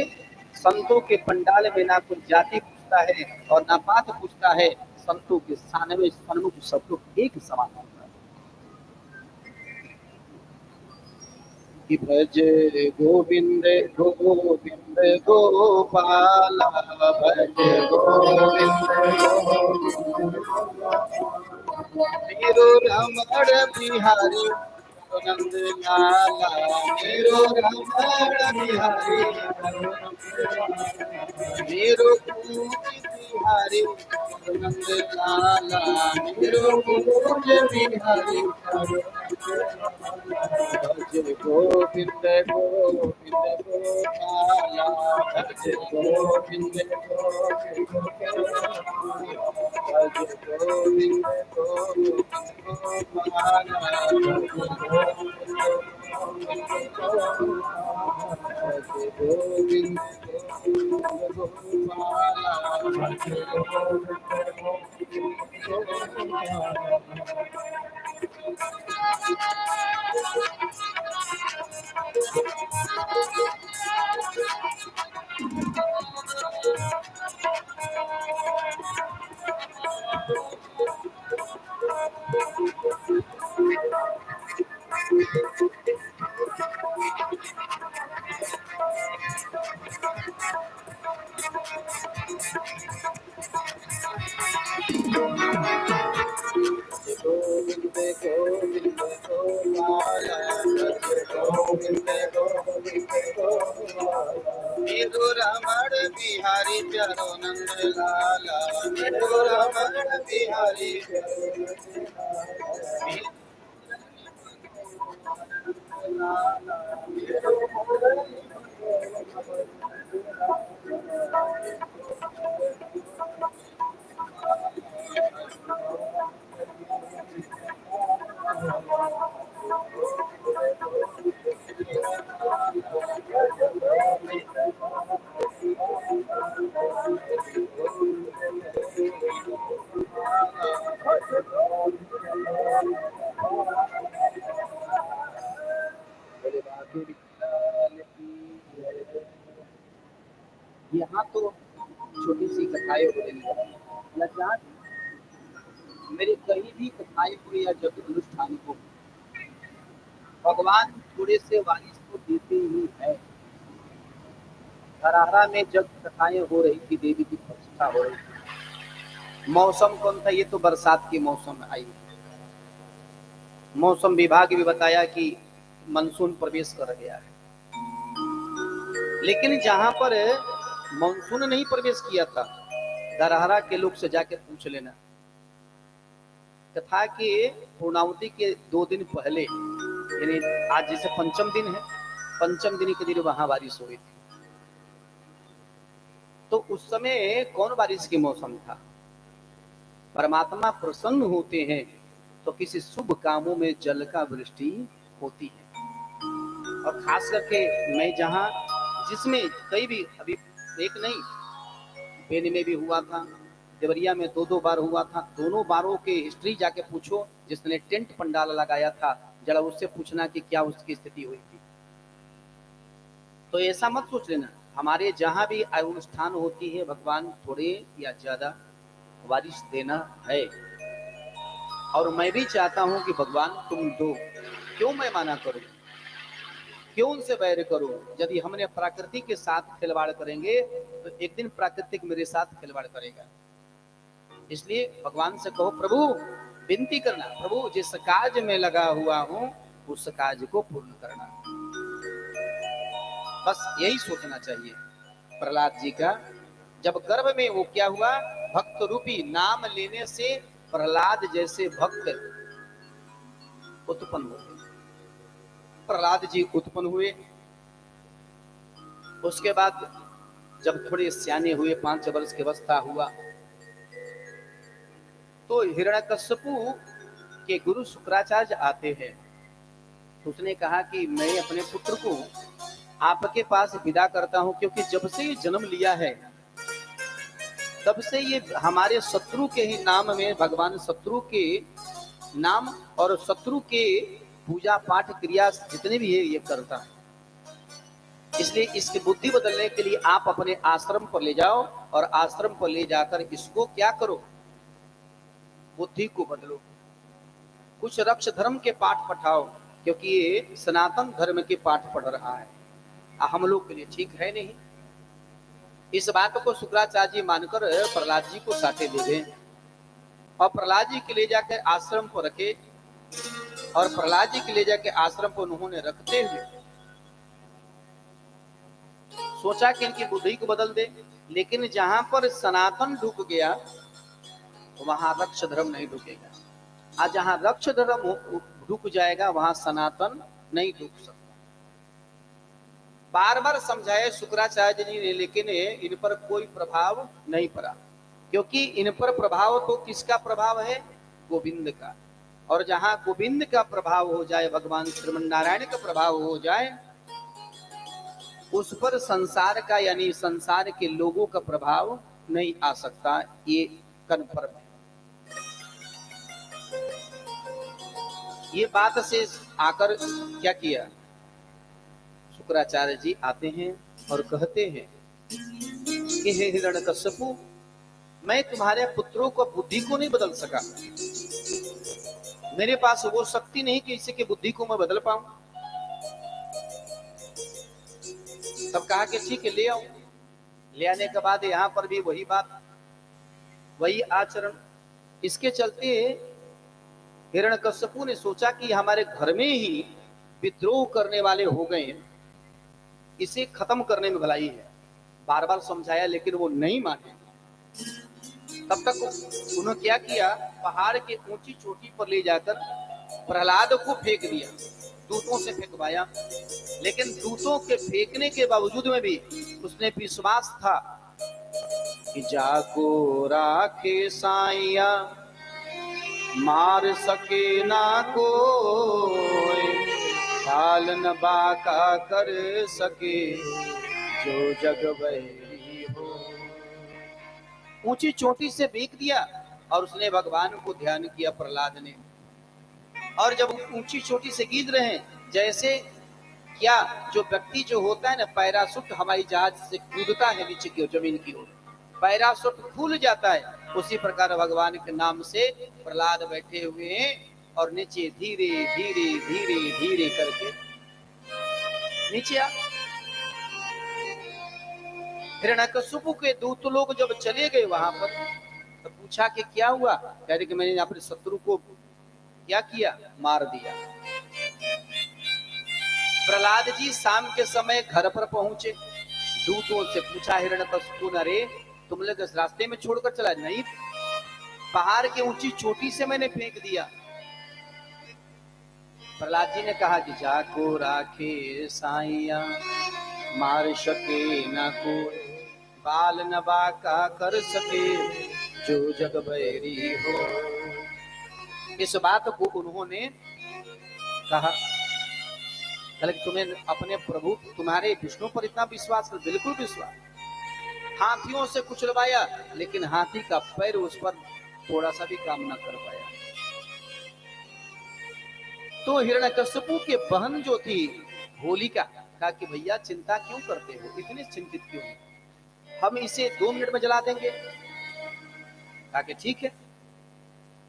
संतों के पंडाल में ना कोई जाति पूछता है और ना पात पूछता है, संतों के सामने सन्मुख सब लोग एक समान होता है। कि भज गोविंद गोविंद गोपाला, भज गोविंद मेरो रमण बिहारी नंद लाला, मेरो रमण बिहारी मेरो पूज बिहारी नंद लाला, मेरो पूज बिहारी भज गोविंद गोविंद गोपाला, भज गोविंद गोविंद गोपाला, भज गोविंद गोविंद गोपाला, भज गोविंद मेरो रमण बिहारी प्यारो नंद लाला, मेरो रमण बिहारी यहाँ तो छोटी सी कथाएं हो रही है, मेरे कहीं भी कथाएं हो या जब अनुष्ठान को भगवान थोड़े से बारिश को देते ही है। धराहरा में जब कथाएं हो रही थी, देवी की प्रतिष्ठा हो रही थी, मौसम कौन था? ये तो बरसात के मौसम आई। मौसम विभाग भी बताया कि मानसून प्रवेश कर गया है, लेकिन जहां पर मानसून नहीं प्रवेश किया था, धराहरा के लोग से जाके पूछ लेना, कथा के पूर्णावती के 2 दिन पहले, यानी आज जैसे पंचम दिन है, पंचम दिन के दिन वहां बारिश हुई थी। तो उस समय कौन बारिश के मौसम था? परमात्मा प्रसन्न होते हैं तो किसी शुभ कामों में जल का वृष्टि होती है। और खास करके मैं जहां जिसमें कई भी, अभी एक नहीं, बेनी में भी हुआ था, देवरिया में 2-2 बार हुआ था। दोनों बारों के हिस्ट्री जाके पूछो, जिसने टेंट पंडाल लगाया था जरा उससे पूछना कि क्या उसकी स्थिति हुई थी। तो ऐसा मत सोच लेना, हमारे जहां भी अनुष्ठान होती है, भगवान थोड़े या ज्यादा बारिश देना है। और मैं भी चाहता हूं कि भगवान तुम दो, क्यों मैं माना करूं, क्यों उनसे बैर करूं? यदि हमने प्रकृति के साथ खिलवाड़ करेंगे तो एक दिन प्रकृति मेरे साथ खिलवाड़ करेगा। इसलिए भगवान से कहो, प्रभु विनती करना, प्रभु जिस काज में लगा हुआ हूं उस काज को पूर्ण करना। बस यही सोचना चाहिए। प्रहलाद जी का जब गर्भ में वो क्या हुआ, भक्त रूपी नाम लेने से प्रहलाद जैसे भक्त उत्पन्न हुए। प्रहलाद जी उत्पन्न हुए। उसके बाद जब थोड़े सियाने हुए, 5 वर्ष की अवस्था हुआ, तो हिरण्यकश्यपु के गुरु शुक्राचार्य आते हैं तो उसने कहा कि मैं अपने पुत्र को आपके पास विदा करता हूं, क्योंकि जब से ये जन्म लिया है तब से ये हमारे शत्रु के ही नाम में, भगवान शत्रु के नाम और शत्रु के पूजा पाठ क्रिया जितने भी है ये करता है। इसलिए इसकी बुद्धि बदलने के लिए आप अपने आश्रम पर ले जाओ और आश्रम पर ले जाकर इसको क्या करो, बुद्धि को बदलो। कुछ रक्ष धर्म के पाठ पढ़ाओ, क्योंकि ये सनातन धर्म के पाठ पढ़ रहा है, हम लोग के लिए ठीक है नहीं। इस बात को शुक्राचार्य जी मानकर प्रहलाद जी को साथे दे दें और प्रहलाद जी के ले जाकर आश्रम पर रखे। और प्रहलाद जी के ले जाकर आश्रम पर उन्होंने रखते हुए सोचा कि इनकी बुद्धि को बदल दे, लेकिन जहां पर सनातन ढुक गया वहां रक्ष धर्म नहीं ढुकेगा, और जहां रक्ष धर्म ढुक जाएगा वहां सनातन नहीं ढुक सकता। बार बार समझाए शुक्राचार्य जी ने, लेकिन इन पर कोई प्रभाव नहीं पड़ा, क्योंकि इन पर प्रभाव तो किसका प्रभाव है, गोविंद का। और जहां गोविंद का प्रभाव हो जाए, भगवान श्रीमन नारायण का प्रभाव हो जाए, उस पर संसार का यानी संसार के लोगों का प्रभाव नहीं आ सकता, ये कन्फर्म है। ये बात से आकर क्या किया, शुक्राचार्य जी आते हैं और कहते हैं कि हे हिरण्यकश्यपु, मैं तुम्हारे पुत्रों को बुद्धि को नहीं बदल सका, मेरे पास वो शक्ति नहीं कि इससे की बुद्धि को मैं बदल पाऊं। तब कहा कि ठीक है ले आओ। ले आने के बाद यहां पर भी वही बात, वही आचरण। इसके चलते हिरण्यकश्यपु ने सोचा कि हमारे घर में ही विद्रोह करने वाले हो गए, इसे खत्म करने में भलाई है। बार बार समझाया लेकिन वो नहीं माने। तब तक उन्होंने क्या किया, पहाड़ के ऊंची चोटी पर ले जाकर प्रहलाद को फेंक दिया, दूतों से फेंकवाया। लेकिन दूतों के फेंकने के बावजूद में भी उसने विश्वास था कि जाको राखे साइया मार सके ना कोई, पालन बाका कर सके जो जग वही हो। ऊंची चोटी से फेंक दिया और उसने भगवान को ध्यान किया प्रहलाद ने। और जब ऊंची चोटी से गिर रहे हैं, जैसे क्या जो व्यक्ति जो होता है ना, पैराशूट हवाई जहाज से कूदता है नीचे की जमीन की ओर, पैराशूट खुल जाता है, उसी प्रकार भगवान के नाम से प्रहलाद बैठे हुए हैं और नीचे धीरे धीरे धीरे धीरे करके नीचे आ। हिरण्यकश्यपु के दूत लोग जब चले गए वहां पर, तो पूछा कि क्या हुआ, कह रहे कि मैंने अपने शत्रु को क्या किया, मार दिया। प्रहलाद जी शाम के समय घर पर पहुंचे, दूतों से पूछा हिरण्यकश्यपु, अरे तुम लोग इस रास्ते में छोड़कर चला, नहीं पहाड़ के ऊंची चोटी से मैंने फेंक दिया। प्रहलाद जी ने कहा कि जाको राखे साइया मार सके ना कोई, बाल न बाका कर सके जो जग बैरी हो। इस बात को उन्होंने कहा, तुम्हें अपने प्रभु तुम्हारे विष्णु पर इतना विश्वास, बिल्कुल विश्वास। हाथियों से कुचलवाया लेकिन हाथी का पैर उस पर थोड़ा सा भी काम न कर पाया। तो हिरण्यकश्यपु के बहन जो थी होलिका, कहा कि भैया चिंता क्यों करते हो, इतने चिंतित क्यों, हम इसे 2 मिनट में जला देंगे। कहा कि ठीक है।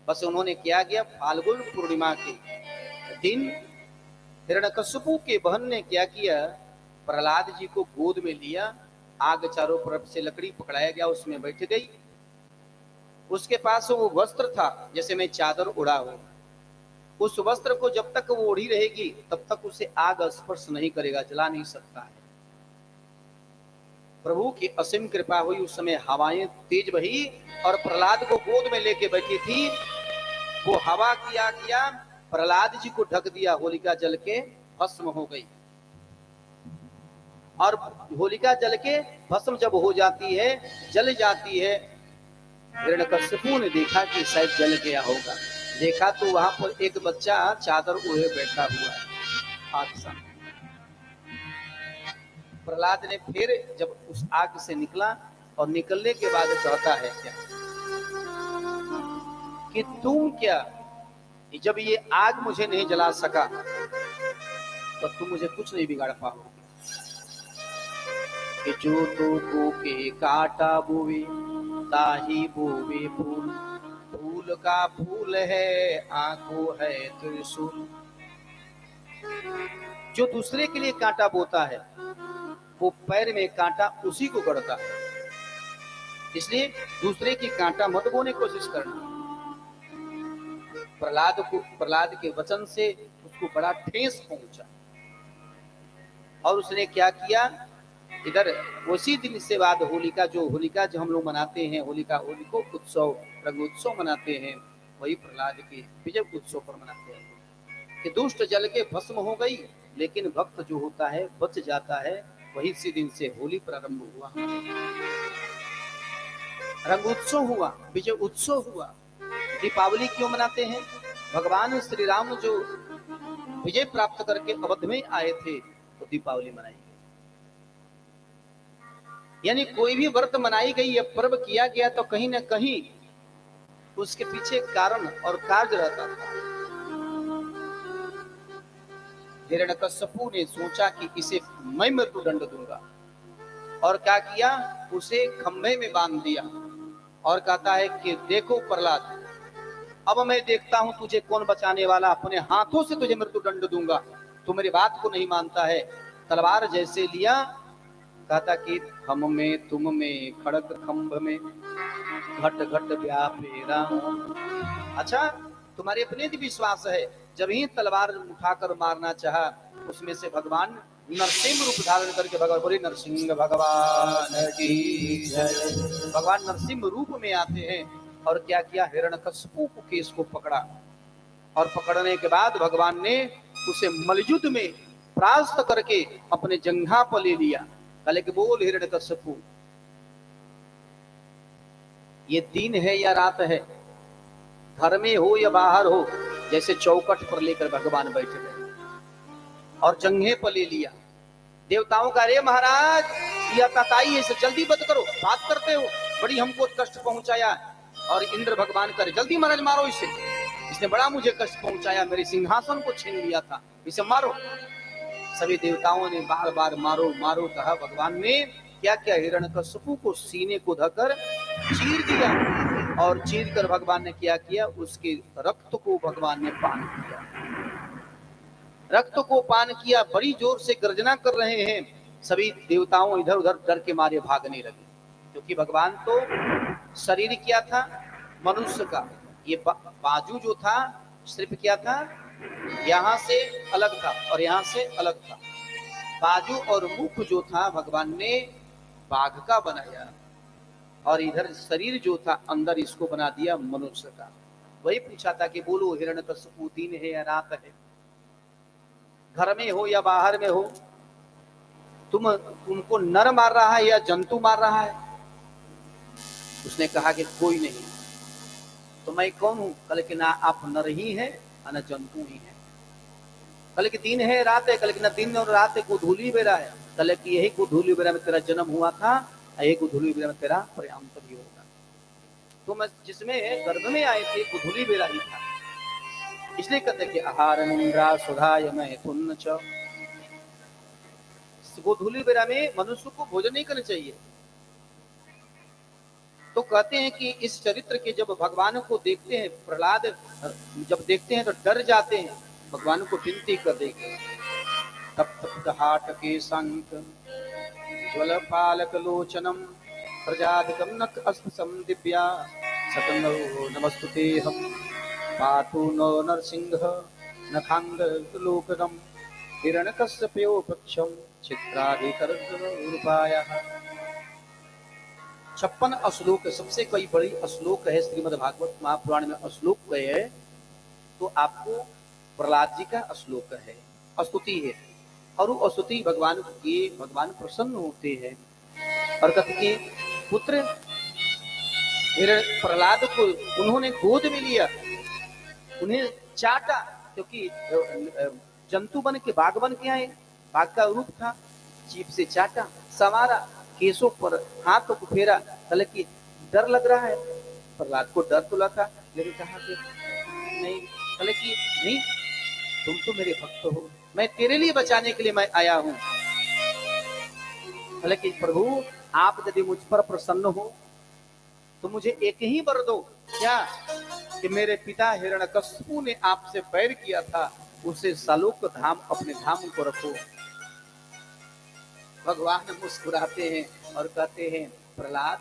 बस उन्होंने क्या किया, फाल्गुन पूर्णिमा के दिन हिरण्यकश्यपु के बहन ने क्या किया, प्रहलाद जी को गोद में लिया, आग चारों तरफ से लकड़ी पकड़ाया गया, उसमें बैठ गई। उसके पास वो वस्त्र था जैसे मैं चादर उड़ा हूं, उस वस्त्र को जब तक वो ओढ़ी रहेगी तब तक उसे आग स्पर्श नहीं करेगा, जला नहीं सकता है। प्रभु की असीम कृपा हुई, उस समय हवाएं तेज बही और प्रहलाद को गोद में लेके बैठी थी। वो हवा किया प्रहलाद जी को ढक दिया, होलिका जल के भस्म हो गई। और होलिका जल के भस्म जब हो जाती है, जल जाती है, हिरण्यकश्यपु ने देखा कि शायद जल गया होगा। देखा तो वहां पर एक बच्चा चादर ओढ़े बैठा हुआ है। आग सा। प्रहलाद ने फिर जब उस आग से निकला और निकलने के बाद कहता है क्या कि तुम क्या, जब ये आग मुझे नहीं जला सका तो तुम मुझे कुछ नहीं बिगाड़ पाओगे। कि जो तो के काटा बोवे ताही बोवे फूल, फूल का फूल है आंखों है त्रिशूल। जो दूसरे के लिए कांटा बोता है वो पैर में कांटा उसी को गड़ता है, इसलिए दूसरे की कांटा मत बोने की कोशिश करना। प्रहलाद के वचन से उसको बड़ा ठेस पहुंचा और उसने क्या किया, इधर उसी दिन से बाद होलिका जो हम लोग मनाते हैं, होलिको उत्सव, रंग उत्सव मनाते हैं, वही प्रहलाद के विजय उत्सव पर मनाते हैं कि दुष्ट जल के भस्म हो गई, लेकिन भक्त जो होता है बच जाता है। वही इसी दिन से होली प्रारंभ हुआ, रंग उत्सव हुआ, विजय उत्सव हुआ। दीपावली क्यों मनाते हैं? भगवान श्री राम जो विजय प्राप्त करके अवध में आए थे तो दीपावली मनाई गई। यानी कोई भी व्रत मनाई गई या पर्व किया गया तो कहीं ना कहीं उसके पीछे कारण और कार्य रहता था। हिरण्यकश्यपु ने सोचा कि इसे मैं मृत्युदंड दूंगा और क्या किया, उसे खंभे में बांध दिया और कहता है कि देखो प्रहलाद, अब मैं देखता हूं तुझे कौन बचाने वाला, अपने हाथों से तुझे मृत्युदंड दूंगा। तू मेरी बात को नहीं मानता है। तलवार जैसे लिया, कहता कि हम में तुम में खड़क खंभ में घट घट व्यापे राम। अच्छा, तुम्हारे अपने भी विश्वास है। जब ही तलवार उठाकर मारना चाहा, उसमें से भगवान नरसिंह रूप धारण करके, भगवान बोले नरसिंह भगवान की जय, भगवान नरसिंह रूप में आते हैं और क्या किया, हिरण्यकश्यपु के केस को पकड़ा और पकड़ने के बाद भगवान ने उसे मलयुद्ध में परास्त करके अपने जंघा पर ले लिया। कले के बोल हिरण्यकश्यपु, ये दिन है या रात है, घर में हो या बाहर हो, जैसे चौकट पर लेकर भगवान बैठे गए और जंघे पर ले लिया। देवताओं का, अरे महाराज यह तताई है, जल्दी बंद करो, बात करते हो, बड़ी हमको कष्ट पहुंचाया। और इंद्र भगवान करे, जल्दी महाराज मारो इसे, इसने बड़ा मुझे कष्ट पहुंचाया, मेरे सिंहासन को छीन लिया था, इसे मारो। सभी देवताओं ने बार बार मारो मारो कहा। भगवान ने क्या किया, हिरण्यकश्यपु को सीने को धकर चीर दिया और चीर कर भगवान ने क्या किया, उसके रक्त को भगवान ने पान किया। रक्त को पान किया, बड़ी जोर से गर्जना कर रहे हैं। सभी देवताओं इधर उधर डर के मारे भागने लगे, क्योंकि भगवान तो शरीर क्या था, मनुष्य का, ये बाजू जो था सिर्फ क्या था, यहाँ से अलग था और यहाँ से अलग था। बाजू और मुख जो था भगवान ने बाघ का बनाया और इधर शरीर जो था अंदर इसको बना दिया मनुष्य का। वही पूछा था कि बोलो हिरण्यकश्यपु, दिन है या रात है, घर में हो या बाहर में हो, तुमको नर मार रहा है या जंतु मार रहा है? उसने कहा कि कोई नहीं। तो मैं कौन हूं? कल के ना आप नर ही है न जंतु ही है। कल के दिन है रात है, कल के ना दिन और रात है, गोधूली बेरा है। कल की यही गोधूली बेरा में तेरा जन्म हुआ था, यही गोधूली बेरा में तेरा पर्यांत भी होगा। तो मैं जिसमें गर्भ में आए थे गोधूली बेरा ही था, इसलिए कहते कि आहार निंद्रा सुधाय मैथुन च। गोधूली बेरा में मनुष्य को भोजन नहीं करना चाहिए। तो कहते हैं कि इस चरित्र के जब भगवान को देखते हैं, प्रहलाद जब देखते हैं तो डर जाते हैं, भगवान को विनती कर देंगे। तप्त हाट के संक ज्वल पालक लोचनम प्रजाधिकम नक अस्पसम दिव्या सतनो नमस्तुते हम पातु नो नरसिंह नखांग लोकनम हिरण्यकश्यपो पक्षम चित्राधिकर रूपायः। 56 श्लोक, सबसे कई बड़ी श्लोक है श्रीमद् भागवत महापुराण में। श्लोक है तो आपको प्रहलाद जी का श्लोक है, स्तुति है, और वो स्तुति भगवान की, भगवान प्रसन्न होते हैं और कहते कि पुत्र प्रहलाद को उन्होंने गोद में लिया, उन्हें चाटा, क्योंकि जंतु बन के बाघ बन के आए, बाघ का रूप था, जीभ से चाटा, संवारा, केसों पर हाथों को फेरा। कल की डर लग रहा है, प्रहलाद को डर तो लगा, लेकिन कहा कि नहीं, कल की नहीं, तुम तो मेरे भक्त हो, मैं तेरे लिए बचाने के लिए मैं आया हूं। हालांकि प्रभु आप यदि मुझ पर प्रसन्न हो तो मुझे एक ही वर दो, क्या कि मेरे पिता हिरण्यकशिपु ने आपसे बैर किया था, उसे सालोक धाम अपने धाम को रखो। भगवान मुस्कुराते हैं और कहते हैं, प्रहलाद,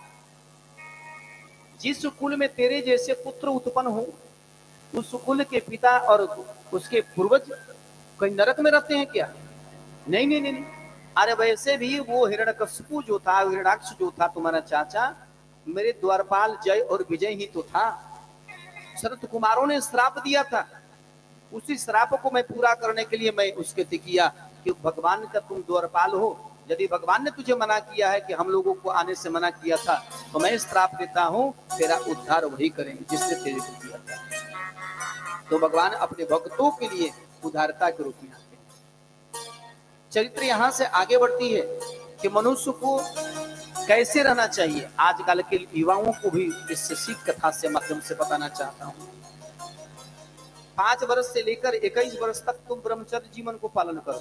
जिस कुल में तेरे जैसे पुत्र उत्पन्न हो, उस कुल के पिता और उसके पूर्वज कहीं नरक में रहते हैं क्या? नहीं नहीं नहीं, नहीं। अरे वैसे भी वो हिरण्यकशिपु जो था, हिरण्याक्ष जो था तुम्हारा चाचा, मेरे द्वारपाल जय और विजय ही तो था। शरत कुमारों ने श्राप दिया था, उसी श्राप को मैं पूरा करने के लिए मैं उसके किया कि भगवान का तुम द्वारपाल हो, यदि भगवान ने तुझे मना किया है कि हम लोगों को आने से मना किया था, तो मैं श्राप देता हूं, तेरा उद्धार वही करेंगे जिसने तेरे को किया था। तो भगवान अपने भक्तों के लिए उदारता के रूप में आते हैं। चरित्र यहां से आगे बढ़ती है कि मनुष्य को कैसे रहना चाहिए। आजकल के युवाओं को भी इस सीख कथा से माध्यम से बताना चाहता हूं। 5 वर्ष से लेकर 21 वर्ष तक तुम ब्रह्मचर्य जीवन को पालन करो।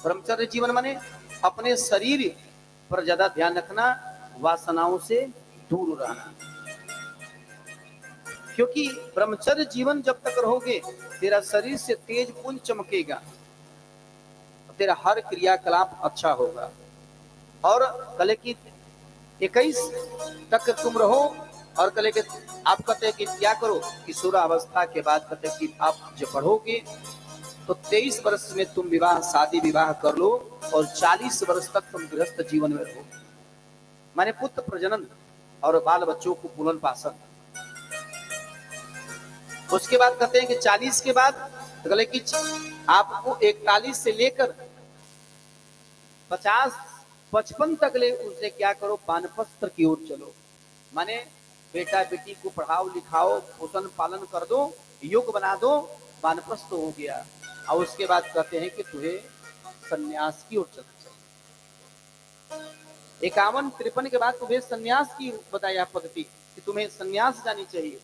ब्रह्मचर्य जीवन माने अपने शरीर पर ज्यादा ध्यान रखना, वासनाओं से दूर रहना, क्योंकि ब्रह्मचर्य जीवन जब तक रहोगे तेरा शरीर से तेज पुंज चमकेगा, तेरा हर क्रियाकलाप अच्छा होगा। और कले की 21 तक तुम रहो, और कले के आप कहते हैं कि क्या करो, किशोरावस्था के बाद कहते हैं कि आप जब बढ़ोगे तो 23 वर्ष में तुम विवाह शादी विवाह कर लो, और 40 वर्ष तक तुम गृहस्थ जीवन में रहो, माने पुत्र प्रजनन और बाल बच्चों को पुनर् पालन। उसके बाद कहते हैं कि 40 के बाद गले की आपको 41 से लेकर 50-55 तक ले उसे क्या करो, वानप्रस्थ की ओर चलो, माने बेटा बेटी को पढ़ाओ लिखाओ, पोषण पालन कर दो, योग बना दो, वानप्रस्थ हो गया। और उसके बाद कहते हैं कि तुझे सन्यास की ओर चलना चाहिए। 51-53 के बाद तुम्हें सन्यास की बताया पद्धति कि तुम्हें सन्यास जानी चाहिए,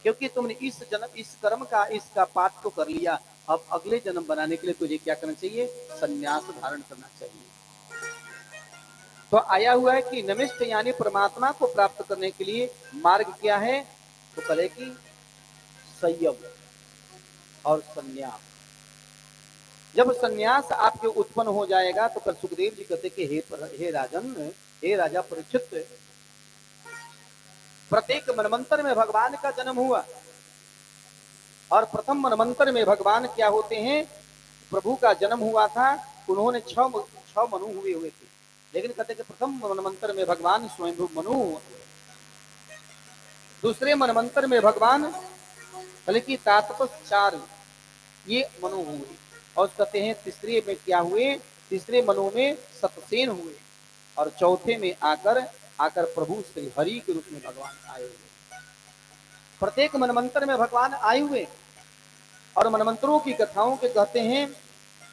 क्योंकि तुमने इस जन्म इस कर्म का इसका पाठ तो कर लिया, अब अगले जन्म बनाने के लिए तुझे क्या करना चाहिए, सन्यास धारण करना चाहिए। तो आया हुआ है कि नमिष्ठ यानी परमात्मा को प्राप्त करने के लिए मार्ग क्या है, तो कहे कि संयम और सन्यास। जब सन्यास आपके उत्पन्न हो जाएगा तो कल सुखदेव जी कहते कि हे राजन, हे राजा परीक्षित, प्रत्येक मनमंत्र में भगवान का जन्म हुआ, और प्रथम मनमंत्र में भगवान क्या होते हैं, प्रभु का जन्म हुआ था। उन्होंने 6 मनु हुए थे, लेकिन कहते कि प्रथम मनमंत्र में भगवान स्वयं मनु हुए। दूसरे मनमंत्र में भगवान बल्कि तातपस 4 ये मनु हुए, और कहते हैं तीसरे में क्या हुए, तीसरे मनु में सतसेन हुए, और चौथे में आकर प्रभु श्री हरि के रूप में भगवान आए हुए। प्रत्येक मनमंत्र में भगवान आए हुए, और मनमंत्रों की कथाओं के कहते हैं,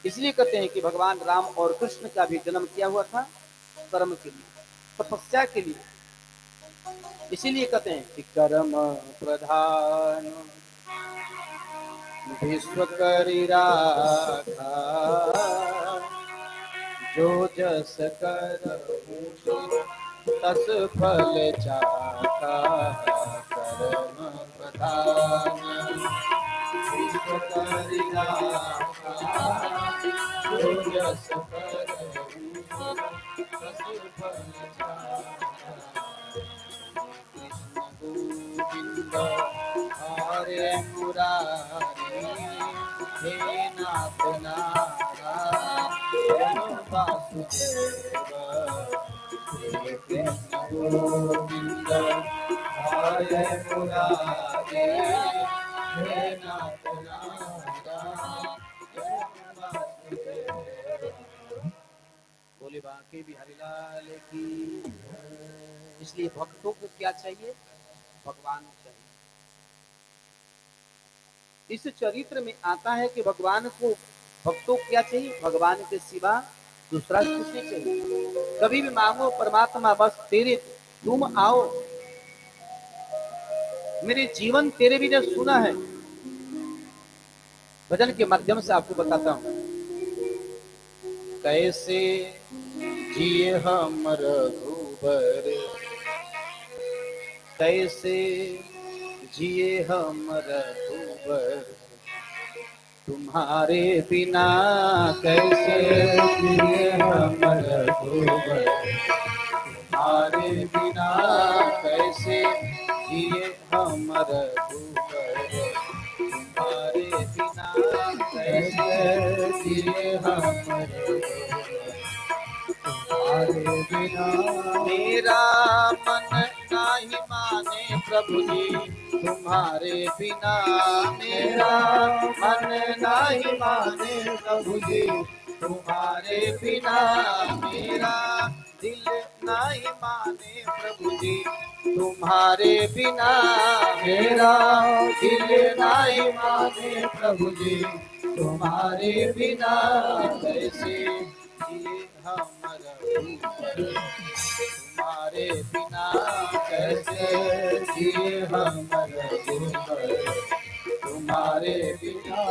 इसलिए कहते हैं कि भगवान राम और कृष्ण का भी जन्म किया हुआ था कर्म के लिए, तपस्या के लिए। इसीलिए कहते हैं कि कर्म प्रधान विश्व करि राखा, जो जस करहु तस फल चाखा। कर्म प्रधान विश्व करि राखा, जो जस करहु तस फल चाखा। कृष्ण गोविंद हरे मुरारी, हे नाथ नारायण वासुदेव। हे कृष्ण गोविंद हरे मुरारी, हे नाथ नारायण वासुदेव। बोले बांके बिहारी लाल की। इसलिए भक्तों को क्या चाहिए, भगवान चाहिए। इस चरित्र में आता है कि भगवान को भक्तों को क्या चाहिए, भगवान के सिवा दूसरा कुछ नहीं चाहिए। कभी भी मांगो परमात्मा बस तेरे, तुम आओ, मेरे जीवन तेरे बिना सुना है। भजन के माध्यम से आपको बताता हूं कैसे जिए हम रघुबर, कैसे जिए हम रघुबर, तुम्हारे बिना कैसे जिए हम रघुबर, तुम्हारे बिना कैसे जिए हम रघुबर, तुम्हारे बिना कैसे जिए हम रघुबर, तुम्हारे बिना मेरा मन नहीं माने प्रभु जी, तुम्हारे बिना मेरा मन नहीं माने प्रभु जी, तुम्हारे बिना मेरा दिल नहीं माने प्रभु जी, तुम्हारे बिना मेरा दिल नहीं माने प्रभु जी, तुम्हारे बिना कैसे जिए हम रघुबर, तुम्हारे बिना कैसे जिए हम रघुबर, तुम्हारे बिना।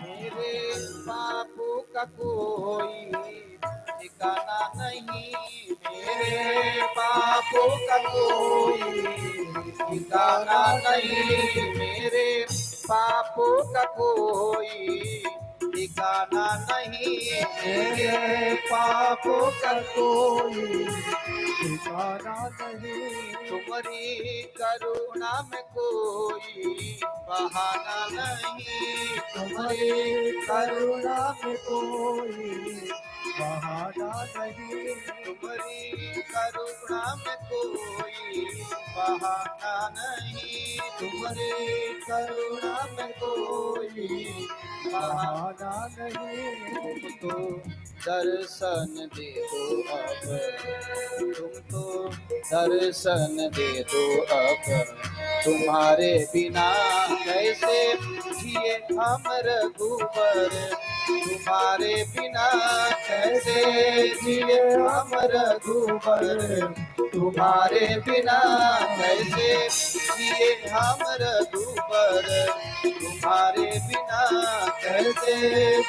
मेरे बापू का कोई ठिकाना नहीं, मेरे बापू का कोई ठिकाना नहीं, मेरे बापू का कोई ठिकाना नहीं, मेरे बापू का कोई ठिकाना नहीं, तुम्हारी करुणा में कोई बहाना नहीं, तुम्हारी करुणा में कोई बहाना नहीं, तुम्हारी करुणा में कोई बहाना नहीं, तुम्हारी करुणा में कोई बहाना नहीं। तुम तो दर्शन दे दो अब, तुम तो दर्शन दे दो अब, तुम्हारे बिना कैसे जिए हम रघुबर, तुम्हारे बिना कैसे जिए हम रघुबर, तुम्हारे बिना कैसे जिए हम रघुबर, तुम्हारे बिना कैसे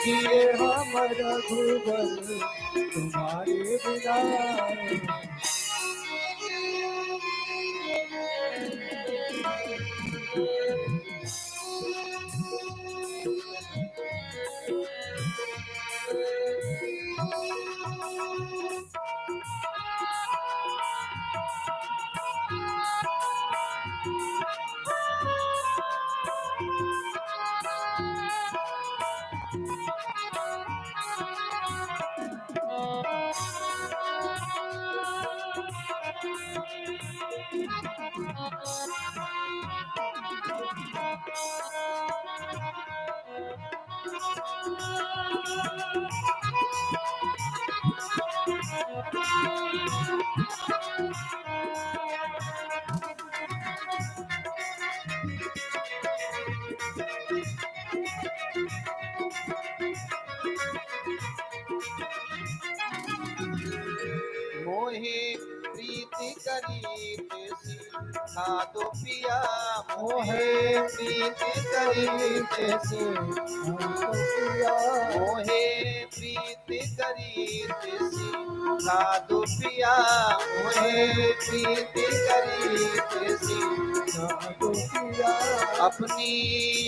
जिए हम रघुबर, तुम्हारे बिना। मोहे प्रीति करी तेसी खादो पिया, मोहे प्रीति करी तेसी खादो पिया, मोहे प्रीति करीत सिखा दो पिया, मोहे प्रीति करीत सिखा दो पिया, अपनी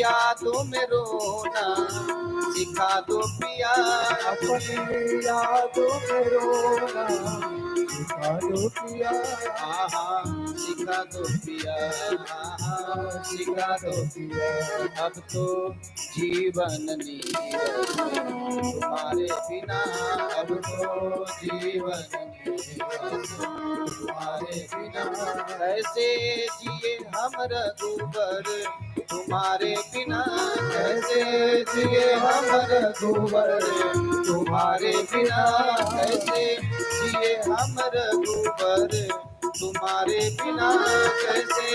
यादों में रोना सिखा दो पिया, अपनी यादों में रोना सिखा दो पिया, आहा सिखा दो पिया, आहा सिखा दो पिया, अब तो जीवन नीरस तुम्हारे बिना, अब तो जीवन नीरस तुम्हारे बिना, कैसे जिए हम रघुबर तुम्हारे बिना, कैसे जिए हम रघुबर तुम्हारे बिना, कैसे जिए हम रघुबर तुम्हारे बिना, कैसे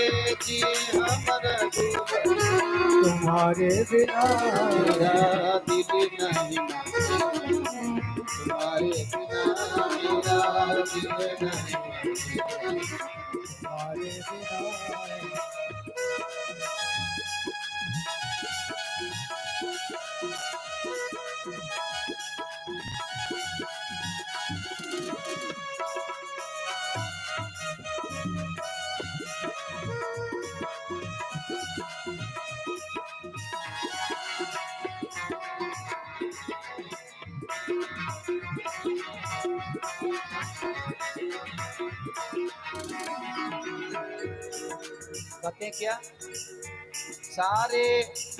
जिए हम रघुबर तुम्हारे बिना, मेरा दिल नहीं माने तुम्हारे बिना, मेरा दिल नहीं माने तुम्हारे बिना। कहते क्या, सारे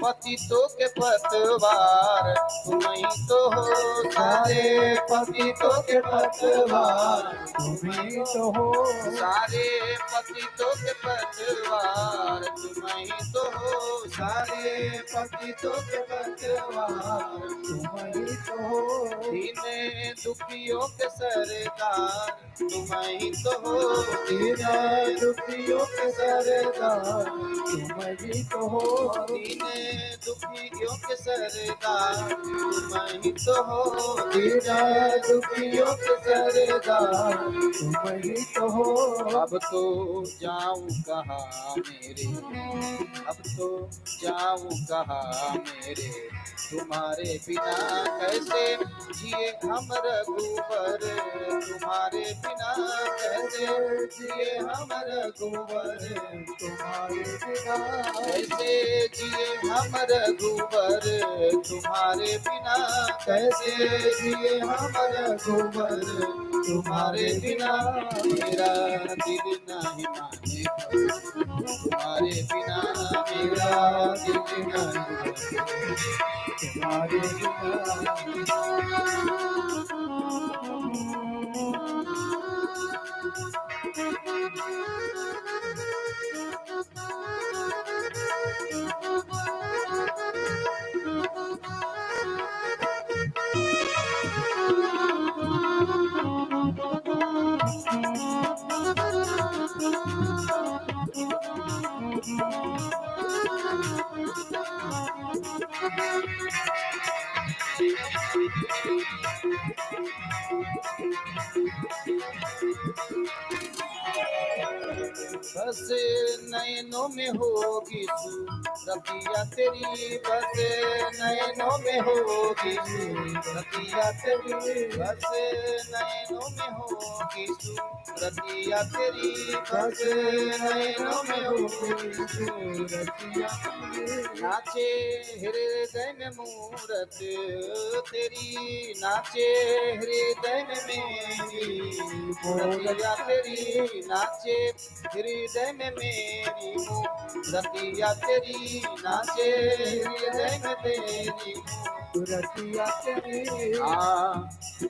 पतितों के पतवार तुम ही तो हो, सारे पतितों के पतवार तुम ही तो हो, सारे पतितों के पतवार तुम ही तो हो, सारे पतितों के पतवार तुम ही तो हो, दीन दुखियों के सरदार तुम ही तो हो, दीन दुखियों के सरदार तुम ही तो हो, दीन दुखियों के सरदार तुम ही तो हो, दीन दुखियों के सरदार तुम ही तो हो, अब तो जाऊं कहाँ मेरे, अब तो जाऊं कहाँ मेरे तुम्हारे बिना, कैसे जिए हम रघुबर तुम्हारे बिना, कैसे जिए हम रघुबर तुम्हारे बिना, कैसे जिए हम रघुबर तुम्हारे बिना, कैसे जिए हम रघुबर तुम्हारे बिना, मेरा दिल नहीं माने तुम्हारे बिना, मेरा दिल नहीं माने तुम्हारे बिना। बस नैनों में होगी रतिया तेरी, बस नैनों में होगी रतिया तेरी, बस नैनों में होगी रतिया तेरी, बस नैनों में होगी रतिया तेरी, नाचे हृदय में मूरत तेरी, नाचे हृदय में मेरी रतिया तेरी, नाचे हृदय में मेरी रतिया तेरी, नाचे हृदय में तेरी रतिया तेरी,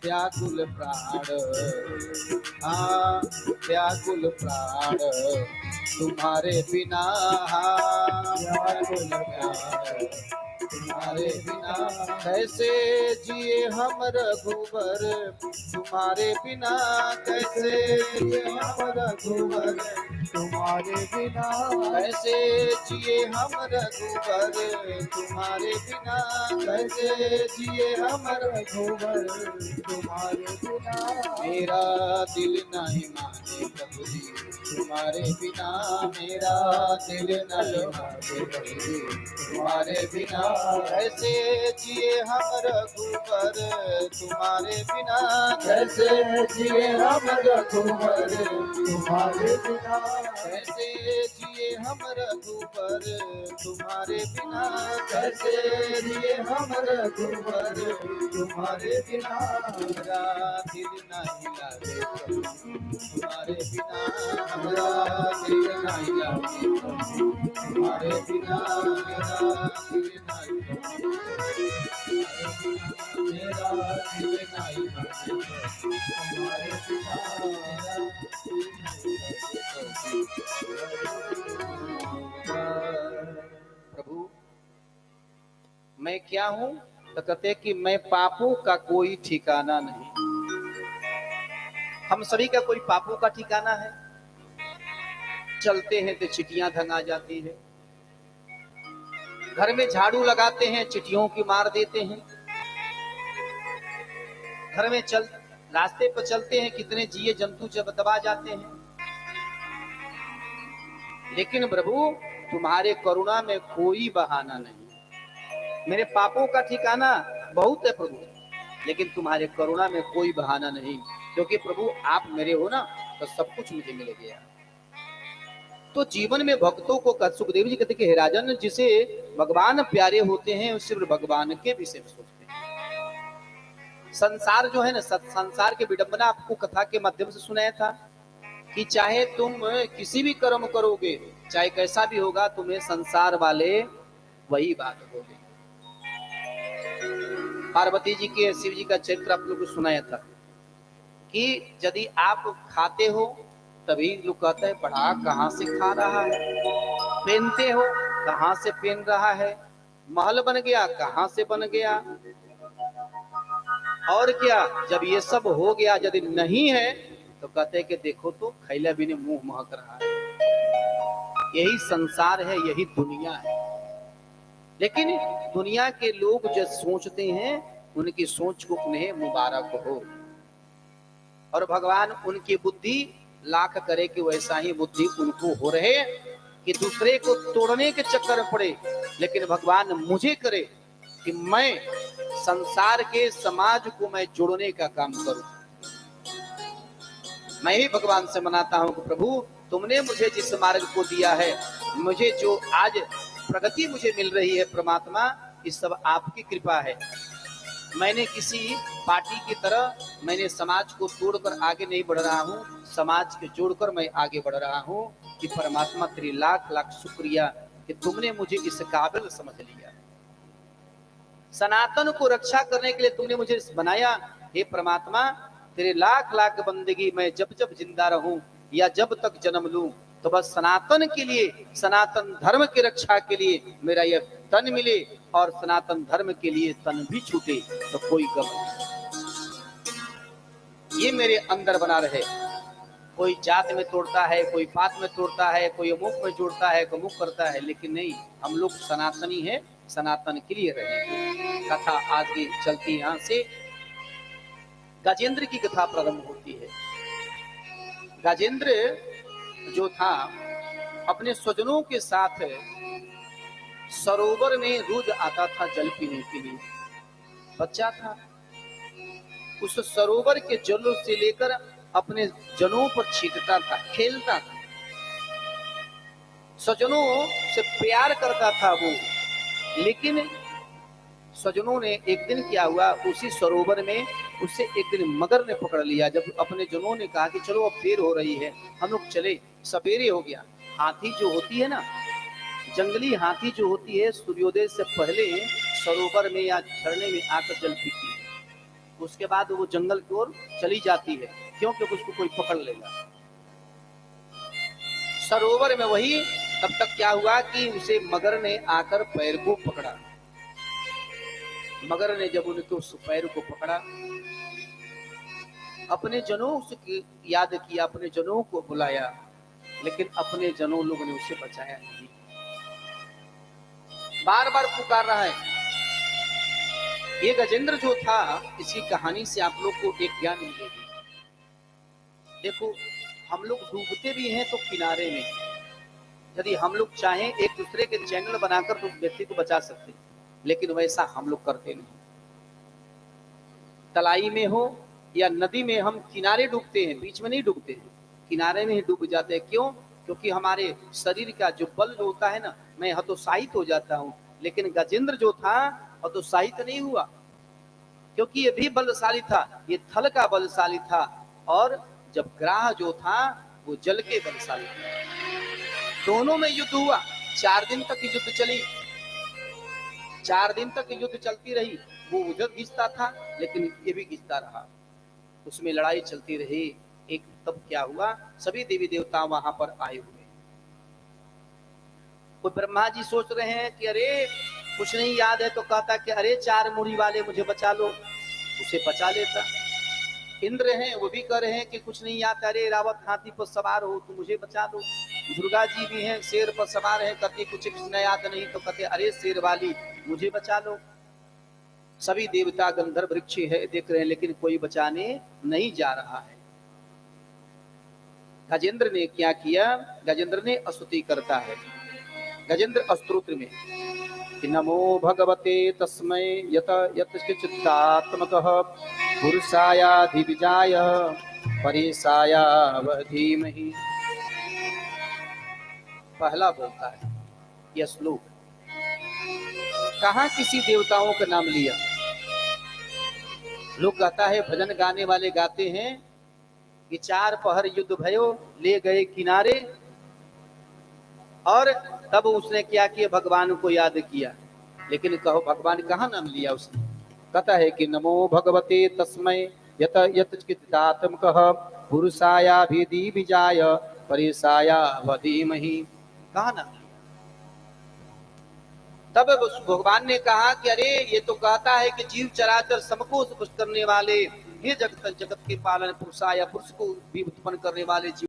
व्याकुल प्राण, व्याकुल प्राण तुम्हारे बिना, व्याकुल प्राण तुम्हारे बिना, कैसे जिए हम रघुबर तुम्हारे बिना, कैसे जिए हम रघुबर तुम्हारे बिना, कैसे जिए हम रघुबर तुम्हारे बिना, कैसे जिए हम रघुबर तुम्हारे बिना, मेरा दिल नहीं माने प्रभु जी तुम्हारे बिना, मेरा दिल नहीं माने प्रभु जी तुम्हारे बिना, कैसे जिए हम रघुबर तुम्हारे बिना, कैसे जिए हम रघुबर तुम्हारे बिना, कैसे जिए हम रघुबर तुम्हारे बिना, कैसे जिए हम रघुबर तुम्हारे बिना, मेरा दिल नहीं लागे तुम्हारे बिना, हमारा दिल नहीं लागे तुम्हारे बिना, मेरा दिल नहीं लागे, मेरा दिल नहीं लागे तुम्हारे बिना, प्रभु मैं क्या हूँ? तो कहते कि मैं पापों का कोई ठिकाना नहीं। हम सभी का कोई पापों का ठिकाना है? चलते हैं तो चिटियां धंगा जाती है, घर में झाड़ू लगाते हैं चिटियों की मार देते हैं, घर में रास्ते पर चलते हैं कितने जिए जंतु जब दबा जाते हैं। लेकिन प्रभु तुम्हारे करुणा में कोई बहाना नहीं। मेरे पापों का ठिकाना बहुत है प्रभु, लेकिन तुम्हारे करुणा में कोई बहाना नहीं, क्योंकि प्रभु आप मेरे हो ना, तो सब कुछ मुझे मिल गया। तो जीवन में भक्तों को सुखदेव जी कहते कि हे राजन, जिसे भगवान प्यारे होते हैं उस सिर्फ भगवान के विषय में सोचते हैं। संसार जो है ना, संसार के विडंबना आपको कथा के माध्यम से सुनाया था कि चाहे तुम किसी भी कर्म करोगे, चाहे कैसा भी होगा, तुम्हें संसार वाले वही बात होगी। पार्वती जी के शिव जी का चरित्र आप लोग को सुनाया था कि यदि आप खाते हो तभी लोग कहते हैं बड़ा कहां से खा रहा है, पहनते हो कहां से पहन रहा है, महल बन गया कहां से बन गया, और क्या जब ये सब हो गया यदि नहीं है तो कहते हैं कि देखो तो खैला भी ने मुंह महक रहा है। यही संसार है, यही दुनिया है। लेकिन दुनिया के लोग जो सोचते हैं उनकी सोच को उन्हें मुबारक हो, और भगवान उनकी बुद्धि लाख करे कि वैसा ही बुद्धि उनको हो रहे कि दूसरे को तोड़ने के चक्कर पड़े, लेकिन भगवान मुझे करे कि मैं संसार के समाज को मैं जोड़ने का काम करूं। मैं ही भगवान से मनाता हूं कि प्रभु तुमने मुझे जिस मार्ग को दिया है, मुझे जो आज प्रगति मुझे मिल रही है परमात्मा, इस सब आपकी कृपा है। मैंने किसी पार्टी की तरह मैंने समाज को तोड़कर आगे नहीं बढ़ रहा हूँ, समाज के जोड़कर मैं आगे बढ़ रहा हूँ कि परमात्मा तेरी लाख लाख शुक्रिया कि तुमने मुझे इस काबिल समझ लिया, सनातन को रक्षा करने के लिए तुमने मुझे बनाया। हे परमात्मा तेरे लाख लाख बंदगी, मैं जब जब जिंदा रहूं या जब तक जन्म लूं तो बस सनातन के लिए, सनातन धर्म की रक्षा के लिए मेरा यह तन मिले, और सनातन धर्म के लिए तन भी छूटे तो कोई गम नहीं, ये मेरे अंदर बना रहे। कोई जात में तोड़ता है, कोई पात में तोड़ता है, कोई अमुक में जोड़ता है, कोई अमुक करता है, लेकिन नहीं, हम लोग सनातनी है, सनातन के लिए रहेंगे। कथा आगे चलती, यहां से गजेंद्र की कथा प्रारंभ होती है। गजेंद्र जो था अपने स्वजनों के साथ सरोवर में रोज आता था जल पीने के लिए। बच्चा था, उस सरोवर के जलों से लेकर अपने जनों पर छींटता था, खेलता था, स्वजनों से प्यार करता था वो। लेकिन स्वजनों ने एक दिन क्या हुआ, उसी सरोवर में उसे एक दिन मगर ने पकड़ लिया। जब अपने जनों ने कहा कि चलो अब देर हो रही है, हम लोग चले, सवेरे हो गया। हाथी जो होती है ना, जंगली हाथी जो होती है, सूर्योदय से पहले सरोवर में या झरने में आकर जल पीती है, उसके बाद वो जंगल की ओर चली जाती है, क्योंकि उसको कोई पकड़ लेगा। सरोवर में वही, तब तक क्या हुआ कि उसे मगर ने आकर पैर को पकड़ा। मगर ने जब उनके उस पैर को पकड़ा, अपने जनों से याद किया, अपने जनों को बुलाया, लेकिन अपने जनों लोगों ने उसे बचाया नहीं। बार बार पुकार रहा है। ये गजेंद्र जो था, इसी कहानी से आप लोग को एक ज्ञान मिलेगी। देखो, हम लोग डूबते भी हैं तो किनारे में, यदि हम लोग चाहें एक दूसरे के चैनल बनाकर तो व्यक्ति को बचा सकते हैं। लेकिन वैसा हम लोग करते नहीं। तलाई में हो या नदी में हम किनारे डूबते हैं, बीच में नहीं डूबते हैं, किनारे में ही डूब जाते हैं। क्यों? क्योंकि हमारे शरीर का जो बल जो होता है ना, मैं हतोत्साहित हो जाता हूँ। लेकिन गजेंद्र जो था हतोत्साहित नहीं हुआ, क्योंकि ये भी बलशाली था, ये थल का बलशाली था, और जब ग्राह जो था वो जल के बलशाली था। दोनों में युद्ध हुआ, 4 दिन तक युद्ध चली, 4 दिन तक युद्ध चलती रही। वो उधर घिसता था लेकिन ये भी घिसता रहा, उसमें लड़ाई चलती रही। एक तब क्या हुआ, सभी देवी देवता वहां पर आए हुए। कोई ब्रह्मा जी सोच रहे हैं कि अरे कुछ नहीं याद है, तो कहता कि अरे 4 मुड़ी वाले मुझे बचा लो, उसे बचा लेता। इंद्र हैं, वो भी कह रहे हैं कि कुछ नहीं याद, अरे रावत हाथी पर सवार हो तो मुझे बचा लो। दुर्गा जी भी हैं, शेर पर सवार है, कहते कुछ न याद नहीं, तो कहते अरे शेर वाली मुझे बचा लो। सभी देवता गंधर्व वृक्ष है देख रहे हैं, लेकिन कोई बचाने नहीं जा रहा है। गजेंद्र ने क्या किया, गजेंद्र ने स्तुति करता है गजेंद्र स्तोत्र में कि नमो भगवते तस्मै यत यत्चित्तात्मकः पुरुषायाधिविजाय परेशाय धीमहि। पहला बोलता है यह श्लोक, कहाँ किसी देवताओं का नाम लिया। लोग कहता है, भजन गाने वाले गाते हैं कि 4 पहर युद्ध भयो ले गए किनारे, और तब उसने क्या किया, भगवान को याद किया। लेकिन कहो भगवान कहाँ नाम लिया उसने। कहता है कि नमो भगवते तस्मै यत यत्चित्तात्मकः पुरुषायाभिधिविजाय परेशाय धीमहि। कहाँ नाम लिया। तब भगवान ने कहा कि अरे ये तो कहता है कि जीव चराचर सबको खुश करने वाले, हे जगत जगत के पालन पुरुषाय, पुरुष को भी उत्पन्न करने वाले जीव